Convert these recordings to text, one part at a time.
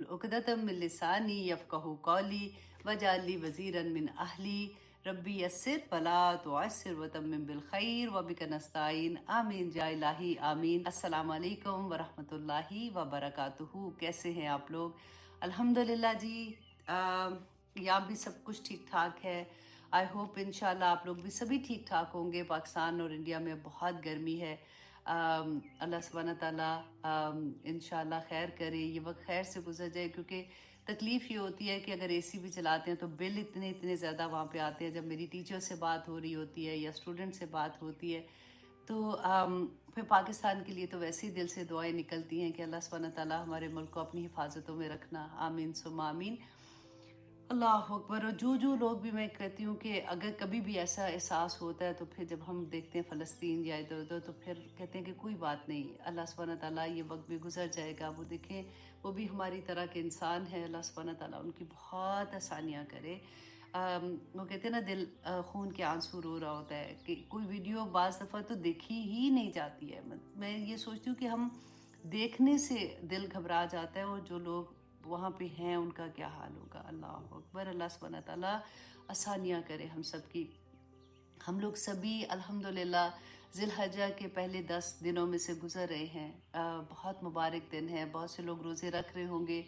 उक़दतम मिन लिसानी यफ़क़हू क़ौली वजअल ली वज़ीरन मिन अहली रब्बी यस्सिर वला तुअस्सिर वतम्मिम बिल खैर व बिका नस्ताईन आमीन या इलाही आमीन। अस्सलाम वालेकुम व रहमतुल्लाहि व बरकातुहू। कैसे हैं आप लोग? अल्हम्दुलिल्लाह जी। यहाँ भी सब कुछ ठीक ठाक है। आई होप इंशाल्लाह आप लोग भी सभी ठीक ठाक होंगे। पाकिस्तान और इंडिया में बहुत गर्मी है। अल्लाह सुब्हाना ताला इंशाल्लाह खैर करे, ये वक्त खैर से गुजर जाए, क्योंकि तकलीफ़ ये होती है कि अगर एसी भी चलाते हैं तो बिल इतने ज़्यादा वहाँ पे आते हैं। जब मेरी टीचर से बात हो रही होती है या स्टूडेंट से बात होती है तो फिर पाकिस्तान के लिए तो वैसे ही दिल से दुआएं निकलती हैं कि अल्लाह सुब्हाना ताला हमारे मुल्क को अपनी हिफाजतों में रखना। आमीन सुम्मा आमीन। अल्लाह अकबर। और जो लोग भी मैं कहती हूँ कि अगर कभी भी ऐसा एहसास होता है तो फिर जब हम देखते हैं फ़लस्तीन या इधर उधर तो फिर कहते हैं कि कोई बात नहीं, अल्लाह सुब्हाना ताला ये वक्त भी गुजर जाएगा। वो देखें, वो भी हमारी तरह के इंसान है। अल्लाह सुब्हाना ताला उनकी बहुत आसानियाँ करे। वो कहते हैं ना, दिल खून के आंसू रो रहा होता है कि कोई वीडियो बाज़ दफ़ा तो देखी ही नहीं जाती है। मैं ये सोचती हूँ कि हम देखने से दिल घबरा जाता है, और जो लोग वहाँ पे हैं उनका क्या हाल होगा। अल्लाह अकबर। अल्लाह सुब्हाना ताला आसानियाँ करे हम सब की। हम लोग सभी अल्हम्दुलिल्लाह ज़िलहज्जा के पहले 10 दिनों में से गुज़र रहे हैं। बहुत मुबारक दिन है। बहुत से लोग रोज़े रख रहे होंगे।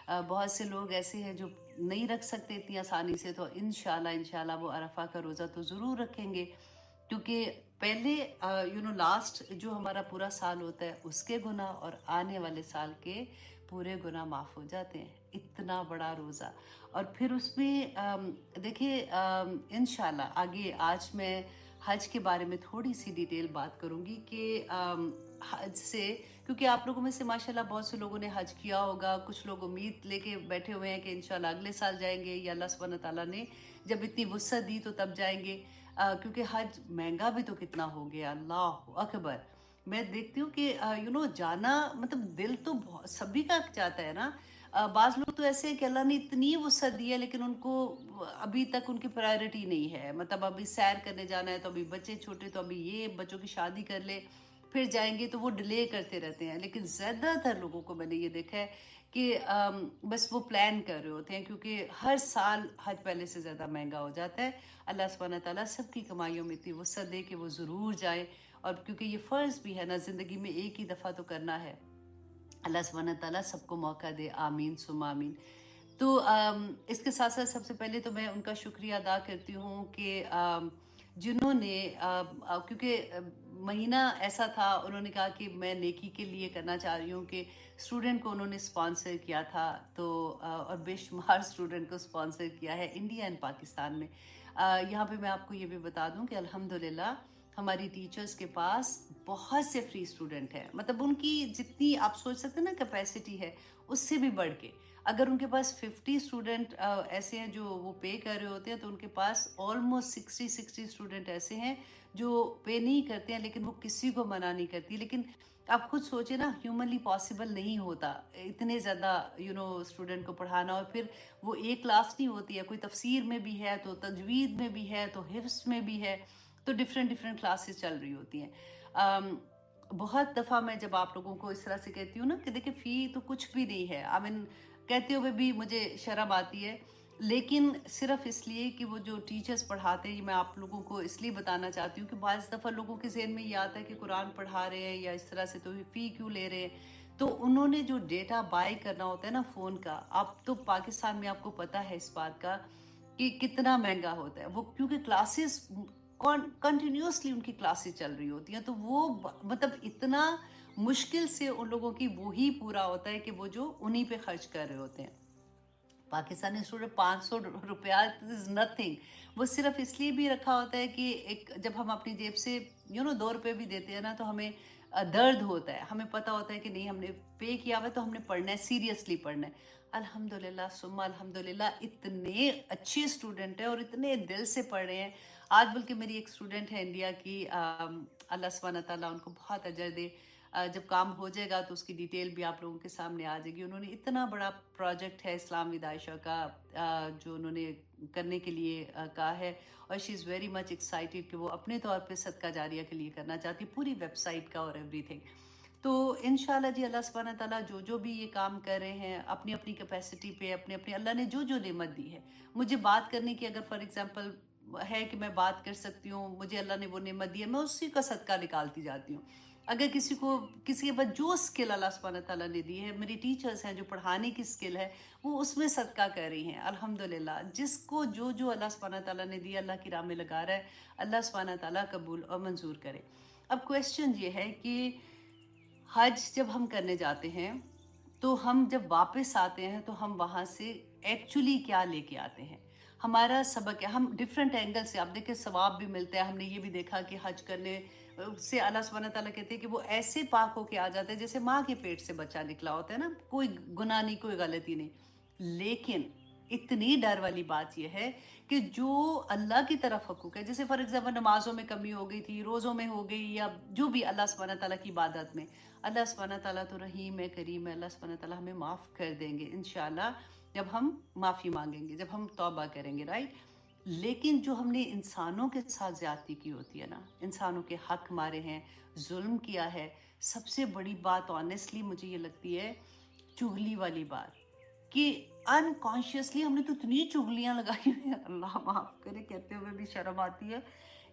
बहुत से लोग ऐसे हैं जो नहीं रख सकते इतनी आसानी से, तो इंशाल्लाह वो अरफा का रोज़ा तो ज़रूर रखेंगे, क्योंकि पहले लास्ट जो हमारा पूरा साल होता है उसके गुनाह और आने वाले साल के पूरे गुनाह माफ़ हो जाते हैं। इतना बड़ा रोज़ा। और फिर उसमें देखिए, इंशाल्लाह आगे आज मैं हज के बारे में थोड़ी सी डिटेल बात करूँगी कि हज से, क्योंकि आप लोगों में से माशाल्लाह बहुत से लोगों ने हज किया होगा। कुछ लोग उम्मीद लेके बैठे हुए हैं कि इंशाल्लाह अगले साल जाएंगे, या अल्लाह सुब्हाना ताला ने जब इतनी वुसअत दी तो तब जाएंगे। क्योंकि हज महंगा भी तो कितना हो गया। अल्लाह अकबर। मैं देखती हूँ कि जाना मतलब दिल तो सभी का चाहता है ना। बाज़ लोग तो ऐसे हैं कि अल्लाह ने इतनी वुसअत दी है लेकिन उनको अभी तक उनकी प्रायोरिटी नहीं है। मतलब अभी सैर करने जाना है तो अभी बच्चे छोटे, तो अभी ये बच्चों की शादी कर ले फिर जाएंगे, तो वो डिले करते रहते हैं। लेकिन ज़्यादातर लोगों को मैंने ये देखा है कि बस वो प्लान कर रहे होते हैं, क्योंकि हर साल हज पहले से ज़्यादा महंगा हो जाता है। अल्लाह सुब्हाना ताला सबकी कमाइयों में इतनी वुसअत दे कि वो ज़रूर जाए। और क्योंकि ये फ़र्ज़ भी है ना, ज़िंदगी में एक ही दफ़ा तो करना है। अल्लाह सुब्हाना ताला सबको मौका दे। आमीन सुम्मा आमीन। तो इसके साथ साथ सबसे पहले तो मैं उनका शुक्रिया अदा करती हूँ कि जिन्होंने क्योंकि महीना ऐसा था, उन्होंने कहा कि मैं नेकी के लिए करना चाह रही हूँ, कि स्टूडेंट को उन्होंने स्पॉन्सर किया था। तो और बेशुमार स्टूडेंट को स्पॉन्सर किया है इंडिया एंड पाकिस्तान में। यहाँ पे मैं आपको ये भी बता दूँ कि अल्हम्दुलिल्लाह हमारी टीचर्स के पास बहुत से फ्री स्टूडेंट हैं। मतलब उनकी जितनी आप सोच सकते हैं ना कैपेसिटी है, उससे भी बढ़ के। अगर उनके पास 50 स्टूडेंट ऐसे हैं जो वो पे कर रहे होते हैं, तो उनके पास ऑलमोस्ट 60 स्टूडेंट ऐसे हैं जो पे नहीं करते हैं, लेकिन वो किसी को मना नहीं करती। लेकिन आप खुद सोचिए ना, ह्यूमनली पॉसिबल नहीं होता इतने ज़्यादा स्टूडेंट को पढ़ाना। और फिर वो एक क्लास नहीं होती है, कोई तफसीर में भी है, तो तजवीद में भी है, तो हिफ्स में भी है, तो डिफरेंट क्लासेस चल रही होती हैं। बहुत दफ़ा मैं जब आप लोगों को इस तरह से कहती हूँ ना कि देखिए फ़ी तो कुछ भी नहीं है, आई मीन कहते हुए भी मुझे शर्म आती है, लेकिन सिर्फ इसलिए कि वो जो टीचर्स पढ़ाते हैं, मैं आप लोगों को इसलिए बताना चाहती हूँ कि बाज़ दफ़ा लोगों के जहन में ये आता है कि कुरान पढ़ा रहे हैं या इस तरह से, तो फ़ी क्यों ले रहे हैं। तो उन्होंने जो डेटा बाय करना होता है ना फ़ोन का, अब तो पाकिस्तान में आपको पता है इस बात का कि कितना महंगा होता है वो, क्योंकि क्लासेस कंटिन्यूसली उनकी क्लासेस चल रही होती हैं। तो वो मतलब इतना मुश्किल से उन लोगों की वो ही पूरा होता है कि वो जो उन्हीं पे खर्च कर रहे होते हैं। पाकिस्तानी स्टूडेंट 500 रुपया इज नथिंग। वो सिर्फ इसलिए भी रखा होता है कि एक जब हम अपनी जेब से 2 रुपये भी देते हैं ना, तो हमें दर्द होता है। हमें पता होता है कि नहीं, हमने पे किया हुआ है तो हमने पढ़ना है, सीरियसली पढ़ना है। अल्हम्दुलिल्लाह सुम्मा अल्हम्दुलिल्लाह, इतने अच्छे स्टूडेंट हैं और इतने दिल से पढ़ रहे हैं। आज बल्कि मेरी एक स्टूडेंट है इंडिया की, अल्लाह सुब्हाना ताला उनको बहुत अजर दे। जब काम हो जाएगा तो उसकी डिटेल भी आप लोगों के सामने आ जाएगी। उन्होंने इतना बड़ा प्रोजेक्ट है इस्लाम विद आयशा का, जो उन्होंने करने के लिए कहा है, और she is very much excited कि वो अपने तौर पे सदका जारिया के लिए करना चाहती है, पूरी वेबसाइट का और एवरीथिंग। تو انشاءاللہ جی اللہ سبحانہ تعالیٰ جو بھی یہ کام کر رہے ہیں اپنی اپنی کیپیسٹی پہ، اپنے اپنے اللہ نے جو نعمت دی ہے، مجھے بات کرنے کی اگر فار ایگزامپل ہے کہ میں بات کر سکتی ہوں، مجھے اللہ نے وہ نعمت دی ہے، میں اسی کا صدقہ نکالتی جاتی ہوں۔ اگر کسی کے پاس جو اسکل اللہ سبحانہ تعالیٰ نے دی ہے، میری ٹیچرز ہیں جو پڑھانے کی اسکل ہے، وہ اس میں صدقہ کر رہی ہیں الحمدللہ۔ جس کو جو اللہ سبحانہ تعالیٰ نے دی اللہ کی راہ میں لگا رہا ہے، اللہ سبحانہ تعالیٰ قبول اور منظور کرے۔ اب کویسچن یہ ہے کہ حج جب ہم کرنے جاتے ہیں تو ہم جب واپس آتے ہیں تو ہم وہاں سے ایکچولی کیا لے کے آتے ہیں؟ ہمارا سبق ہے، ہم ڈیفرنٹ اینگل سے، آپ دیکھیں ثواب بھی ملتا ہے۔ ہم نے یہ بھی دیکھا کہ حج کرنے سے اللہ سبحانہ تعالیٰ کہتے ہیں کہ وہ ایسے پاک ہو کے آ جاتے ہیں جیسے ماں کے پیٹ سے بچہ نکلا ہوتا ہے نا، کوئی گناہ نہیں، کوئی غلطی نہیں۔ لیکن اتنی ڈر والی بات یہ ہے کہ جو اللہ کی طرف حقوق ہے، جیسے فار ایگزامپل نمازوں میں کمی ہو گئی تھی، روزوں میں ہو گئی، یا جو بھی اللہ سبحانہ تعالیٰ کی عبادت میں، اللہ سبحانہ تعالیٰ تو رحیم ہے، کریم ہے، اللہ سبحانہ تعالیٰ ہمیں معاف کر دیں گے انشاءاللہ جب ہم معافی مانگیں گے، جب ہم توبہ کریں گے، رائٹ؟ لیکن جو ہم نے انسانوں کے ساتھ زیادتی کی ہوتی ہے نا، انسانوں کے حق مارے ہیں، ظلم کیا ہے، سب سے بڑی بات آنیسٹلی مجھے یہ لگتی ہے چغلی والی بات، کہ انکانشیسلی ہم نے تو اتنی چغلیاں لگائی ہوئی ہیں، اللہ معاف کرے کہتے ہوئے بھی شرم آتی ہے،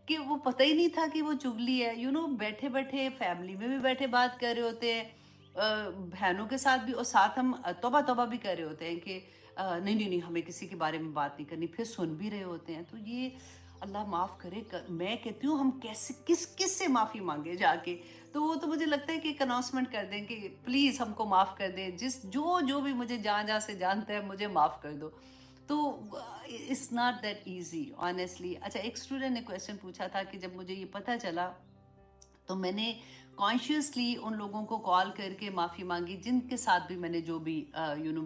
کہ وہ پتہ ہی نہیں تھا کہ وہ چغلی ہے۔ بیٹھے بیٹھے فیملی میں بھی بیٹھے بات کر رہے ہوتے ہیں، بہنوں کے ساتھ بھی، اور ساتھ ہم توبہ توبہ بھی کر رہے ہوتے ہیں کہ نہیں نہیں نہیں ہمیں کسی کے بارے میں بات نہیں کرنی، پھر سن بھی رہے ہوتے ہیں۔ تو یہ اللہ معاف کرے، میں کہتی ہوں ہم کیسے کس سے معافی مانگے جا کے؟ تو وہ تو مجھے لگتا ہے کہ ایک اناؤنسمنٹ کر دیں کہ پلیز ہم کو معاف کر دیں، جو بھی مجھے جہاں سے جانتا ہے مجھے معاف کر دو۔ تو it's not that easy honestly. اچھا، ایک اسٹوڈنٹ نے کویسچن پوچھا تھا کہ جب مجھے یہ پتہ چلا تو میں نے کانشیسلی ان لوگوں کو کال کر کے معافی مانگی جن کے ساتھ بھی میں نے جو بھی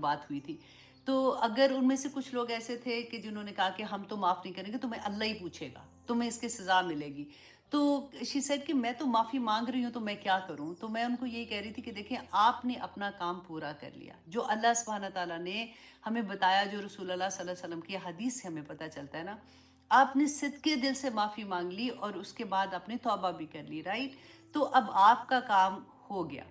بات ہوئی تھی۔ تو اگر ان میں سے کچھ لوگ ایسے تھے کہ جنہوں نے کہا کہ ہم تو معاف نہیں کریں گے، تمہیں اللہ ہی پوچھے گا، تمہیں اس کی سزا ملے گی، تو شی سیڈ کہ میں تو معافی مانگ رہی ہوں تو میں کیا کروں؟ تو میں ان کو یہی کہہ رہی تھی کہ دیکھیں آپ نے اپنا کام پورا کر لیا، جو اللہ سبحانہ تعالیٰ نے ہمیں بتایا، جو رسول اللہ صلی اللہ علیہ وسلم کی حدیث سے ہمیں پتہ چلتا ہے نا، آپ نے صدقے دل سے معافی مانگ لی اور اس کے بعد آپ نے توبہ بھی کر لی، رائٹ؟ تو اب آپ کا کام ہو گیا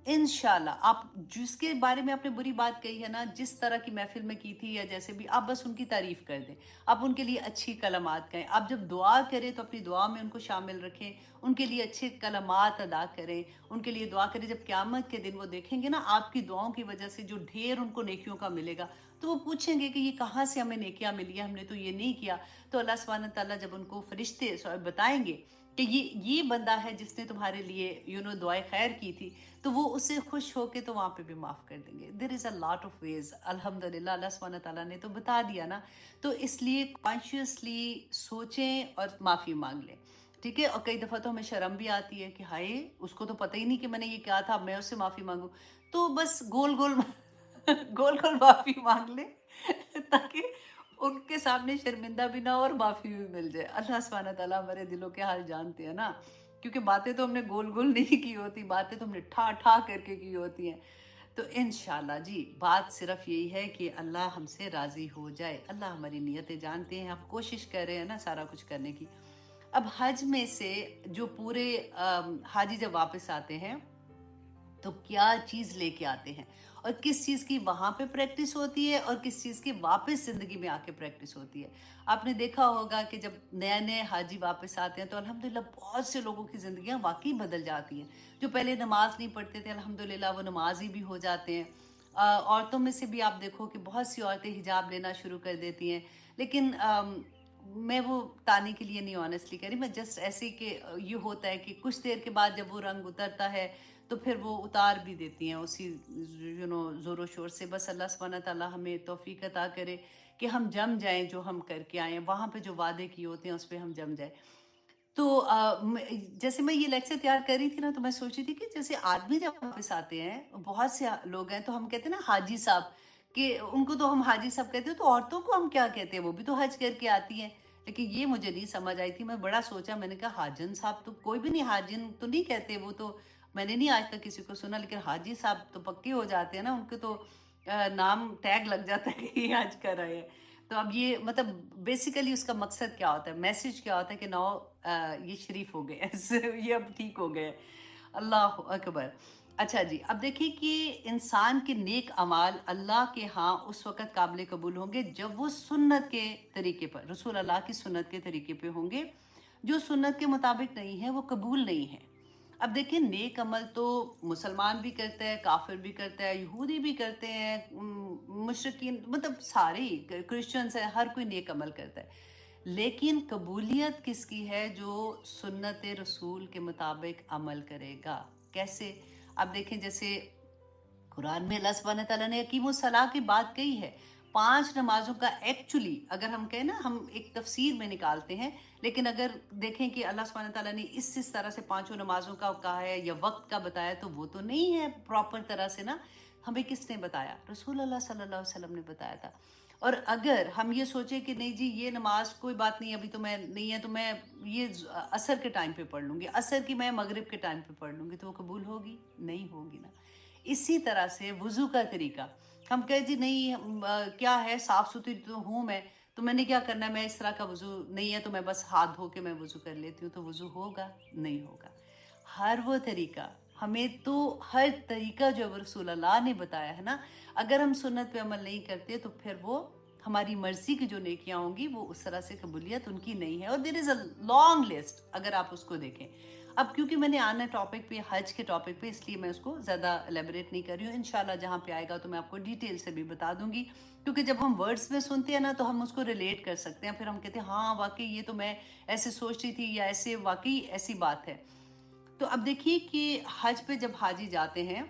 انشاءاللہ۔ آپ جس کے بارے میں آپ نے بری بات کہی ہے نا، جس طرح کی محفل میں کی تھی یا جیسے بھی، آپ بس ان کی تعریف کر دیں، آپ ان کے لیے اچھی کلمات کہیں، آپ جب دعا کریں تو اپنی دعا میں ان کو شامل رکھیں، ان کے لیے اچھے کلمات ادا کریں، ان کے لیے دعا کریں۔ جب قیامت کے دن وہ دیکھیں گے نا آپ کی دعاؤں کی وجہ سے جو ڈھیر ان کو نیکیوں کا ملے گا، تو وہ پوچھیں گے کہ یہ کہاں سے ہمیں نیکیاں ملی ہیں، ہم نے تو یہ نہیں کیا۔ تو اللہ سبحانہ تعالیٰ جب ان کو فرشتے بتائیں گے کہ یہ بندہ ہے جس نے تمہارے لیے دعائے خیر کی تھی، تو وہ اس سے خوش ہو کے تو وہاں پہ بھی معاف کر دیں گے۔ دیر از اے لاٹ آف ویز، الحمدللہ اللہ سبحانہ تعالیٰ نے تو بتا دیا نا۔ تو اس لیے کانشیسلی سوچیں اور معافی مانگ لیں، ٹھیک ہے؟ اور کئی دفعہ تو ہمیں شرم بھی آتی ہے کہ ہائے اس کو تو پتہ ہی نہیں کہ میں نے یہ کیا تھا، میں اس سے معافی مانگوں۔ تو بس گول گول گول گول معافی مانگ لیں تاکہ ان کے سامنے شرمندہ بھی نہ ہو اور معافی بھی مل جائے۔ اللہ سبحانہ تعالیٰ ہمارے دلوں کے حال جانتے ہیں نا، کیونکہ باتیں تو ہم نے گول گول نہیں کی ہوتی، باتیں تو ہم نے ٹھا ٹھا کر کے کی ہوتی ہیں۔ تو انشاءاللہ جی بات صرف یہی ہے کہ اللہ ہم سے راضی ہو جائے۔ اللہ ہماری نیتیں جانتے ہیں، ہم کوشش کر رہے ہیں نا سارا کچھ کرنے کی۔ اب حج میں سے جو پورے حاجی جب واپس آتے ہیں تو کیا چیز لے کے آتے ہیں، اور کس چیز کی وہاں پہ پریکٹس ہوتی ہے اور کس چیز کی واپس زندگی میں آ کے پریکٹس ہوتی ہے۔ آپ نے دیکھا ہوگا کہ جب نئے حاجی واپس آتے ہیں تو الحمدللہ بہت سے لوگوں کی زندگیاں واقعی بدل جاتی ہیں۔ جو پہلے نماز نہیں پڑھتے تھے الحمدللہ وہ نمازی بھی ہو جاتے ہیں۔ عورتوں میں سے بھی آپ دیکھو کہ بہت سی عورتیں حجاب لینا شروع کر دیتی ہیں، لیکن میں وہ تانے کے لیے نہیں آنیسٹلی کہہ رہی، میں جسٹ ایسے کہ یہ ہوتا ہے کہ کچھ دیر کے بعد جب وہ رنگ اترتا ہے تو پھر وہ اتار بھی دیتی ہیں اسی زور و شور سے۔ بس اللہ سبحانہ تعالیٰ ہمیں توفیق عطا کرے کہ ہم جم جائیں، جو ہم کر کے آئے ہیں وہاں پہ جو وعدے کیے ہوتے ہیں اس پہ ہم جم جائیں۔ تو جیسے میں یہ لیکچر تیار کر رہی تھی نا، تو میں سوچ رہی تھی کہ جیسے آدمی جب واپس آتے ہیں، بہت سے لوگ ہیں تو ہم کہتے ہیں نا حاجی صاحب، کہ ان کو تو ہم حاجی صاحب کہتے ہیں، تو عورتوں کو ہم کیا کہتے ہیں؟ وہ بھی تو حج کر کے آتی ہیں۔ لیکن یہ مجھے نہیں سمجھ آئی تھی، میں بڑا سوچا، میں نے کہا حاجن صاحب تو کوئی بھی نہیں، حاجن تو نہیں کہتے، وہ تو میں نے نہیں آج تک کسی کو سنا، لیکن حاجی صاحب تو پکے ہو جاتے ہیں نا، ان کے تو نام ٹیگ لگ جاتا ہے کہ یہ حج کر رہے ہیں۔ تو اب یہ مطلب بیسیکلی اس کا مقصد کیا ہوتا ہے، میسج کیا ہوتا ہے کہ نو یہ شریف ہو گئے یہ اب ٹھیک ہو گئے۔ اللہ اکبر۔ अच्छा जी, अब देखिए कि इंसान के नेक अमाल अल्लाह के यहाँ उस वक़्त काबिल कबूल होंगे जब वो सुन्नत के तरीके पर, रसूल अल्लाह की सुन्नत के तरीके पे होंगे। जो सुन्नत के मुताबिक नहीं है, वो कबूल नहीं है। अब देखिए नेक अमल तो मुसलमान भी करते हैं, काफ़िर भी करते हैं, यहूदी भी करते हैं, मुशरिकीन मतलब सारे ही क्रिश्चियंस हैं, हर कोई नेक अमल करता है। लेकिन कबूलियत किसकी है? जो सुन्नत रसूल के मुताबिक अमल करेगा। कैसे? अब देखें जैसे कुरान में अल्लाह सुब्हानहू तआला ने अकीमुस सलाह की बात कही है। 5 नमाज़ों का एक्चुअली अगर हम कहें ना, हम एक तफ़सीर में निकालते हैं, लेकिन अगर देखें कि अल्लाह सुब्हानहू तआला ने इस तरह से पाँचों नमाज़ों का कहा है या वक़्त का बताया, तो वो तो नहीं है प्रॉपर तरह से ना। हमें किसने बताया? रसूल अल्लाह सल्लल्लाहु अलैहि वसल्लम ने बताया था। और अगर हम ये सोचें कि नहीं जी ये नमाज़ कोई बात नहीं, अभी तो मैं नहीं है, तो मैं ये असर के टाइम पे पढ़ लूँगी, असर की मैं मगरिब के टाइम पे पढ़ लूँगी, तो वो कबूल होगी? नहीं होगी ना। इसी तरह से वज़ू का तरीका, हम कहें जी नहीं क्या है, साफ़ सुथरी तो हूँ मैं, तो मैंने क्या करना है, मैं इस तरह का वज़ू नहीं है तो मैं बस हाथ धो के मैं वज़ू कर लेती हूँ, तो वज़ू होगा? नहीं होगा। हर वो तरीका, हमें तो हर तरीका जो रसूल अल्लाह ने बताया है ना, अगर हम सुन्नत पे अमल नहीं करते तो फिर वो हमारी मर्ज़ी की जो नेकियां होंगी वो उस तरह से कबूलियत उनकी नहीं है। और there is a long list अगर आप उसको देखें। अब क्योंकि मैंने आना टॉपिक पे, हज के टॉपिक पे, इसलिए मैं उसको ज़्यादा एलेबोरेट नहीं कर रही हूँ। इंशाल्लाह जहाँ पे आएगा तो मैं आपको डिटेल से भी बता दूंगी, क्योंकि जब हम वर्ड्स में सुनते हैं ना तो हम उसको रिलेट कर सकते हैं, फिर हम कहते हैं हाँ वाकई ये तो मैं ऐसे सोच रही थी, या ऐसे वाकई ऐसी बात है। तो अब देखिए कि हज पे जब हाजी जाते हैं,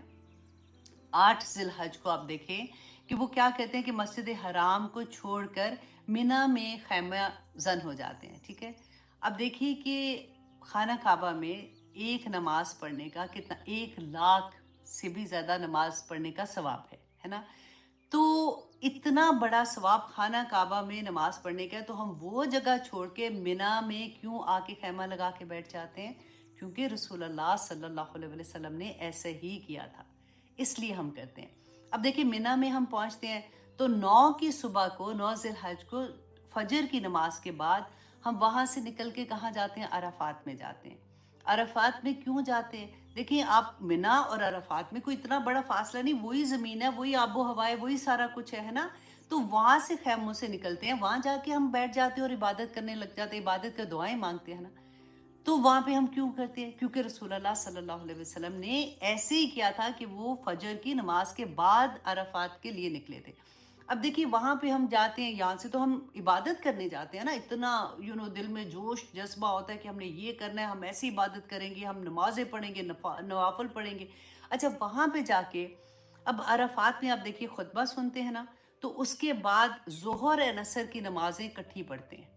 8 ज़िल-हज को आप देखें कि वो क्या कहते हैं कि मस्जिद हराम को छोड़कर मिना में खैमा ज़न हो जाते हैं, ठीक है? अब देखिए कि खाना काबा में एक नमाज पढ़ने का कितना, 1 लाख से भी ज़्यादा नमाज पढ़ने का सवाब है ना? तो इतना बड़ा सवाब खाना काबा में नमाज पढ़ने का है, तो हम वो जगह छोड़ के मिना में क्यों आके खैमा लगा के बैठ जाते हैं? क्योंकि रसूल अल्लाह सल्लल्लाहु अलैहि वसल्लम ने ऐसे ही किया था, इसलिए हम करते हैं। अब देखिए मिना में हम पहुंचते हैं तो 9 की सुबह को, 9 ज़िल-हज को फजर की नमाज के बाद हम वहां से निकल के कहाँ जाते हैं? अराफात में जाते हैं। अराफात में क्यों जाते हैं? देखिए आप मिना और अराफात में कोई इतना बड़ा फासला नहीं, वही ज़मीन है, वही आबो हवा है, वही सारा कुछ है ना? तो वहाँ से खैमों से निकलते हैं, वहाँ जाके हम बैठ जाते हैं और इबादत करने लग जाते हैं, इबादत का दुआएं मांगते हैं ना। तो वहाँ पे हम क्यों करते हैं? क्योंकि रसूल अल्लाह सल्लल्लाहु अलैहि वसल्लम ने ऐसे ही किया था कि वो फजर की नमाज के बाद अराफात के लिए निकले थे। अब देखिए वहाँ पे हम जाते हैं, यहाँ से तो हम इबादत करने जाते हैं ना, इतना दिल में जोश जज्बा होता है कि हमने ये करना है, हम ऐसी इबादत करेंगे, हम नमाजें पढ़ेंगे, नवाफल पढ़ेंगे। अच्छा वहाँ पे जाके अब अराफात में आप देखिए खुतबा सुनते हैं ना, तो उसके बाद ज़ोहर और असर की नमाजें इकट्ठी पढ़ते हैं।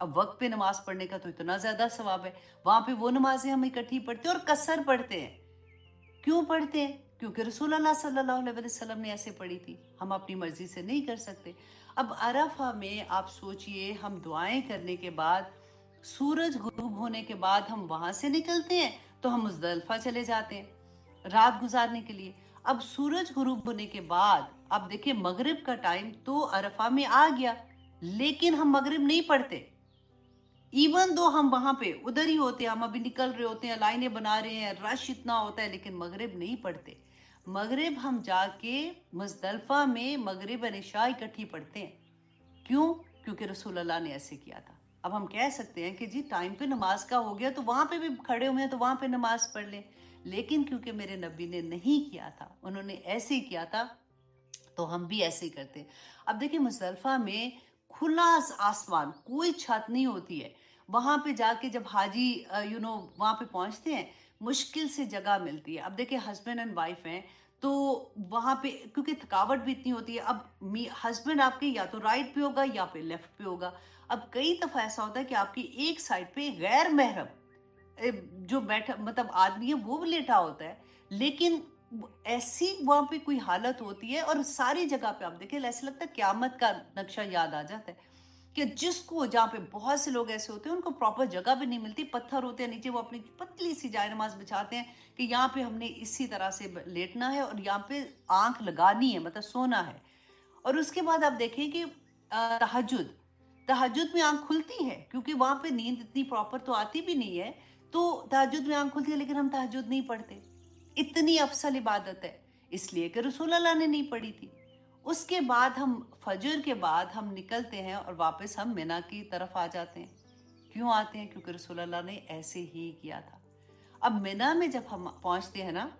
अब वक्त पे नमाज पढ़ने का तो इतना ज्यादा सवाब है, वहां पे वो नमाजें हम इकट्ठी पढ़ते हैं और कसर पढ़ते हैं। क्यों पढ़ते हैं? क्योंकि रसूल अल्लाह सल्लल्लाहु अलैहि वसल्लम ने ऐसे पढ़ी थी, हम अपनी मर्जी से नहीं कर सकते। अब अरफा में आप सोचिए, हम दुआएं करने के बाद, सूरज गुरूब होने के बाद हम वहां से निकलते हैं तो हम मुजदलिफा चले जाते हैं रात गुजारने के लिए। अब सूरज गुरूब होने के बाद आप देखिए मगरिब का टाइम तो अरफा में आ गया, लेकिन हम मगरिब नहीं पढ़ते। इवन दो हम वहां पे उधर ही होते हैं, हम अभी निकल रहे होते हैं, लाइनें बना रहे हैं, रश इतना होता है, लेकिन मगरिब नहीं पढ़ते। मगरिब हम जाके मुजदलफा में मगरिब और इशा इकट्ठी पढ़ते हैं। क्यों? क्योंकि रसूल अल्लाह ने ऐसे किया था। अब हम कह सकते हैं कि जी टाइम पे नमाज का हो गया तो वहां पे भी खड़े हुए हैं तो वहां पे नमाज पढ़ लें, लेकिन क्योंकि मेरे नबी ने नहीं किया था, उन्होंने ऐसे ही किया था, तो हम भी ऐसे ही करते हैं। अब देखिए मुजदलफा में खुला आसमान, कोई छत नहीं होती है। वहां पे जाके जब हाजी वहां पे पहुंचते हैं, मुश्किल से जगह मिलती है। अब देखिए हस्बैंड एंड वाइफ हैं, तो वहां पे क्योंकि थकावट भी इतनी होती है, अब हस्बैंड आपके या तो राइट पे होगा या पे लेफ्ट पे होगा। अब कई दफा ऐसा होता है कि आपकी एक साइड पे गैर महरम जो बैठा मतलब आदमी है वो भी लेटा होता है, लेकिन ऐसी वहां पे कोई हालत होती है और सारी जगह पे आप देखें ऐसा लगता है क्यामत का नक्शा याद आ जाता है कि जिसको जहाँ पे बहुत से लोग ऐसे होते हैं उनको प्रॉपर जगह भी नहीं मिलती, पत्थर होते हैं नीचे, वो अपनी पतली सी जाय नमाज बिछाते हैं कि यहाँ पे हमने इसी तरह से लेटना है और यहाँ पे आंख लगानी है, मतलब सोना है। और उसके बाद आप देखें कि तहज्जुद, तहज्जुद में आंख खुलती है क्योंकि वहां पे नींद इतनी प्रॉपर तो आती भी नहीं है, तो तहज्जुद में आंख खुलती है, लेकिन हम तहज्जुद नहीं पढ़ते। इतनी अफसल इबादत है, इसलिए कि रसूल अल्लाह ने नहीं पढ़ी थी। उसके बाद हम फजर के बाद हम निकलते हैं और वापस हम मिना की तरफ आ जाते हैं। क्यों आते हैं? क्योंकि रसूल अल्लाह ने ऐसे ही किया था। अब मिना में जब हम पहुंचते हैं ना,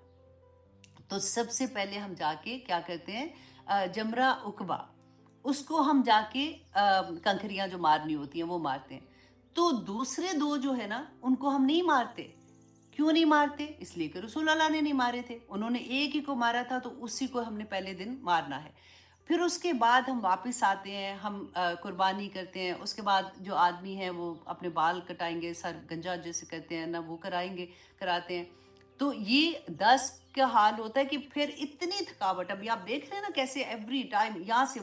तो सबसे पहले हम जाके क्या करते हैं, जमरा उकबा, उसको हम जाके कंकरियां जो मारनी होती हैं वो मारते हैं। तो दूसरे दो जो है ना, उनको हम नहीं मारते। क्यों नहीं मारते? इसलिए कि रसूल अल्लाह ने नहीं मारे थे, उन्होंने एक ही को मारा था, तो उसी को हमने पहले दिन मारना है। फिर उसके बाद हम वापस आते हैं, हम कुर्बानी करते हैं। उसके बाद जो आदमी है वो अपने बाल कटाएंगे, सर गंजा जैसे करते हैं ना, वो कराते हैं। तो ये 10 का हाल होता है कि फिर इतनी थकावट, अभी आप देख रहे हैं ना कैसे एवरी टाइम यहाँ से